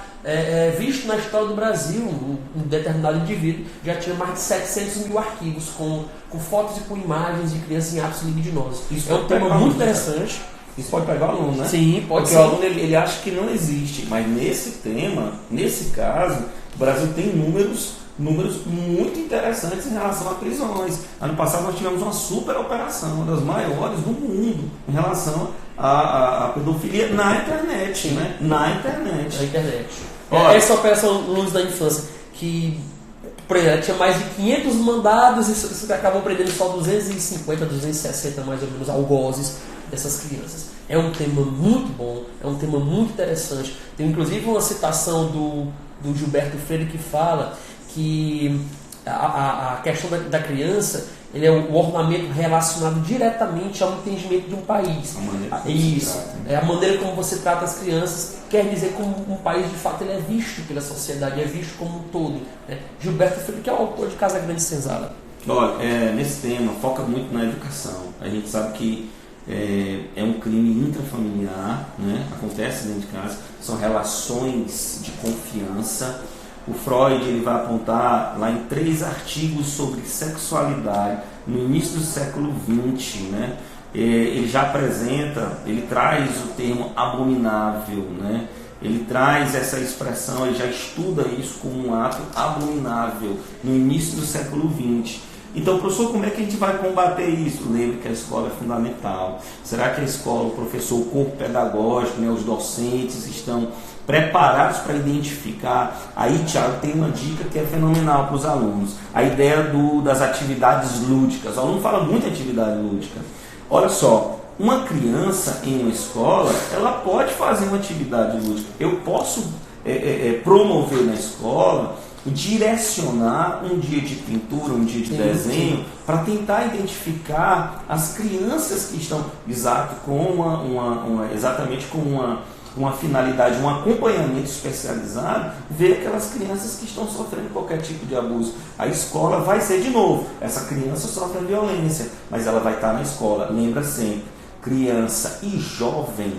visto na história do Brasil. Um determinado indivíduo já tinha mais de 700 mil arquivos com fotos e com imagens de crianças em atos libidinosos. Isso é um tema muito interessante. Isso pode pegar o aluno, né? Sim, pode Porque ser. o aluno ele acha que não existe, mas nesse tema, nesse caso, o Brasil tem números muito interessantes em relação a prisões. Ano passado nós tivemos uma super operação, uma das maiores do mundo, em relação à pedofilia na internet, Sim. né? Na internet. Na internet. Olha, Essa Operação Luz da Infância, que tinha mais de 500 mandados, isso acabou prendendo só 250, 260 mais ou menos algozes dessas crianças. É um tema muito bom, é um tema muito interessante. Tem inclusive uma citação do Gilberto Freire que fala que a questão da criança ele é o ornamento relacionado diretamente ao entendimento de um país. Isso. É a maneira como você trata as crianças, quer dizer como um país de fato ele é visto pela sociedade, é visto como um todo. Né? Gilberto Freire, que é o autor de Casa Grande Senzala. Olha, nesse tema foca muito na educação. A gente sabe que é um crime intrafamiliar, né? Acontece dentro de casa, são relações de confiança. O Freud ele vai apontar lá em 3 artigos sobre sexualidade no início do século XX, né? Ele já apresenta, ele traz o termo abominável, né? Ele traz essa expressão, ele já estuda isso como um ato abominável no início do século XX. Então, professor, como é que a gente vai combater isso? Lembre que a escola é fundamental. Será que a escola, o professor, o corpo pedagógico, né, os docentes estão preparados para identificar? Aí, Thiago, tem uma dica que é fenomenal para os alunos. A ideia das atividades lúdicas. O aluno fala muito em atividade lúdica. Olha só, uma criança em uma escola, ela pode fazer uma atividade lúdica. Eu posso promover na escola, direcionar um dia de pintura, um dia de desenho, para tentar identificar as crianças que estão exatamente com uma finalidade, um acompanhamento especializado, ver aquelas crianças que estão sofrendo qualquer tipo de abuso. A escola vai ser de novo, essa criança sofre violência, mas ela vai estar na escola. Lembra sempre, criança e jovem,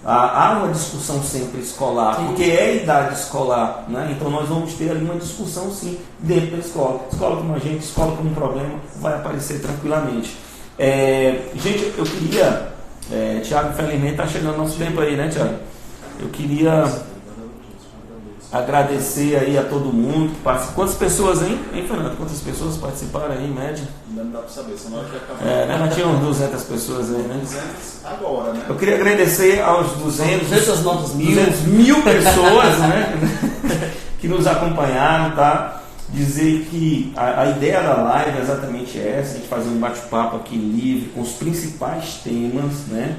há uma discussão sempre escolar, porque é a idade escolar, né? Então nós vamos ter ali uma discussão sim dentro da escola. Escola com a gente, escola com um problema, vai aparecer tranquilamente. Gente, eu queria, Thiago, infelizmente está chegando nosso tempo aí, né, Thiago? Eu queria agradecer aí a todo mundo que participou. Quantas pessoas, hein, Fernando? Quantas pessoas participaram aí, em média? Ainda não dá para saber, senão eu ia acabar. Nós tínhamos 200 pessoas aí, né? 200 agora, né? Eu queria agradecer aos 200 novos 200 mil pessoas, né, que nos acompanharam, tá? Dizer que a ideia da live é exatamente essa, a gente fazer um bate-papo aqui livre com os principais temas, né?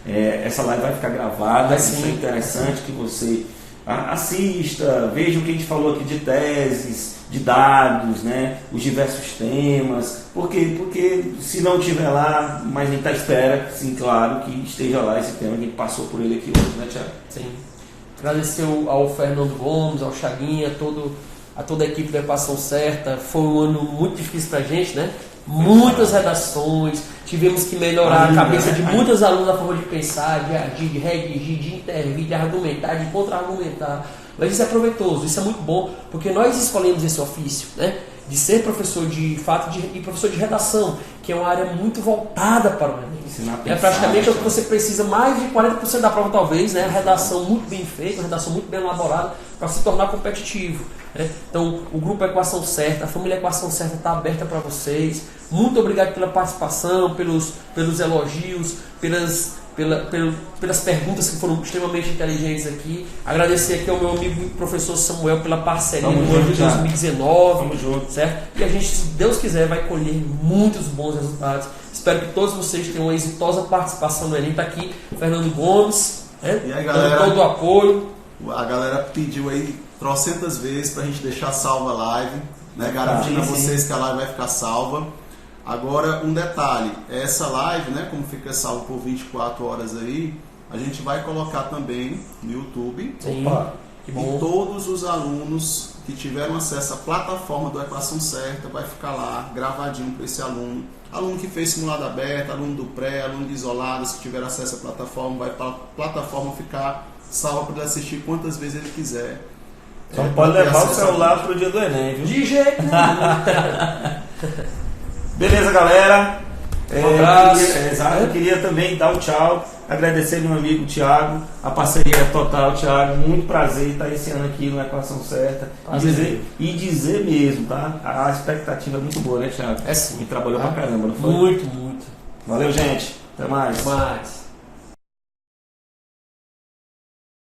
Essa live vai ficar gravada, isso é interessante que você assista, veja o que a gente falou aqui de teses, de dados, né? Os diversos temas. Por quê? Porque se não estiver lá, mas a gente espera, sim, claro, que esteja lá esse tema que a gente passou por ele aqui hoje, né, Thiago? Sim. Agradecer ao Fernando Gomes, ao Chaguinha, a toda a equipe da Equação Certa. Foi um ano muito difícil pra gente, né? Muitas redações, tivemos que melhorar a cabeça de muitos alunos, a forma de pensar, de agir, de redigir, de intervir, de argumentar, de contra-argumentar. Mas isso é proveitoso, isso é muito bom, porque nós escolhemos esse ofício, né? De ser professor de fato e professor de redação, que é uma área muito voltada para o Enem. É praticamente o que você precisa, mais de 40% da prova talvez, né? A redação muito bem feita, a redação muito bem elaborada para se tornar competitivo. Né? Então, o grupo Equação Certa, a família Equação Certa está aberta para vocês. Muito obrigado pela participação, pelos elogios, pelas perguntas que foram extremamente inteligentes aqui. Agradecer aqui ao meu amigo professor Samuel pela parceria no ano de 2019. Vamos junto. Certo? E a gente, se Deus quiser, vai colher muitos bons resultados. Espero que todos vocês tenham uma exitosa participação no Enem. Está aqui Fernando Gomes, né? E aí, galera? Dando todo o apoio. A galera pediu aí trocentas vezes pra gente deixar salva a live, né? Garantindo a vocês que a live vai ficar salva. Agora, um detalhe, essa live, né, como fica salvo por 24 horas aí, a gente vai colocar também no YouTube. Sim. Que bom. E todos os alunos que tiveram acesso à plataforma do Equação Certa vai ficar lá gravadinho para esse aluno. Aluno que fez simulado aberto, aluno do pré, aluno de isoladas que tiveram acesso à plataforma, vai para a plataforma ficar salva para ele assistir quantas vezes ele quiser. Só pode levar o celular pro dia do Enem, viu? De jeito nenhum. Beleza, galera? Um abraço. Eu queria também dar o tchau, agradecer meu amigo Thiago, a parceria é total, Thiago, muito prazer estar esse ano aqui no Equação Certa. Dizer mesmo, tá? A expectativa é muito boa, né, Thiago? É sim. E trabalhou pra caramba, não foi? Muito, muito. Valeu, gente. Até mais. Mais.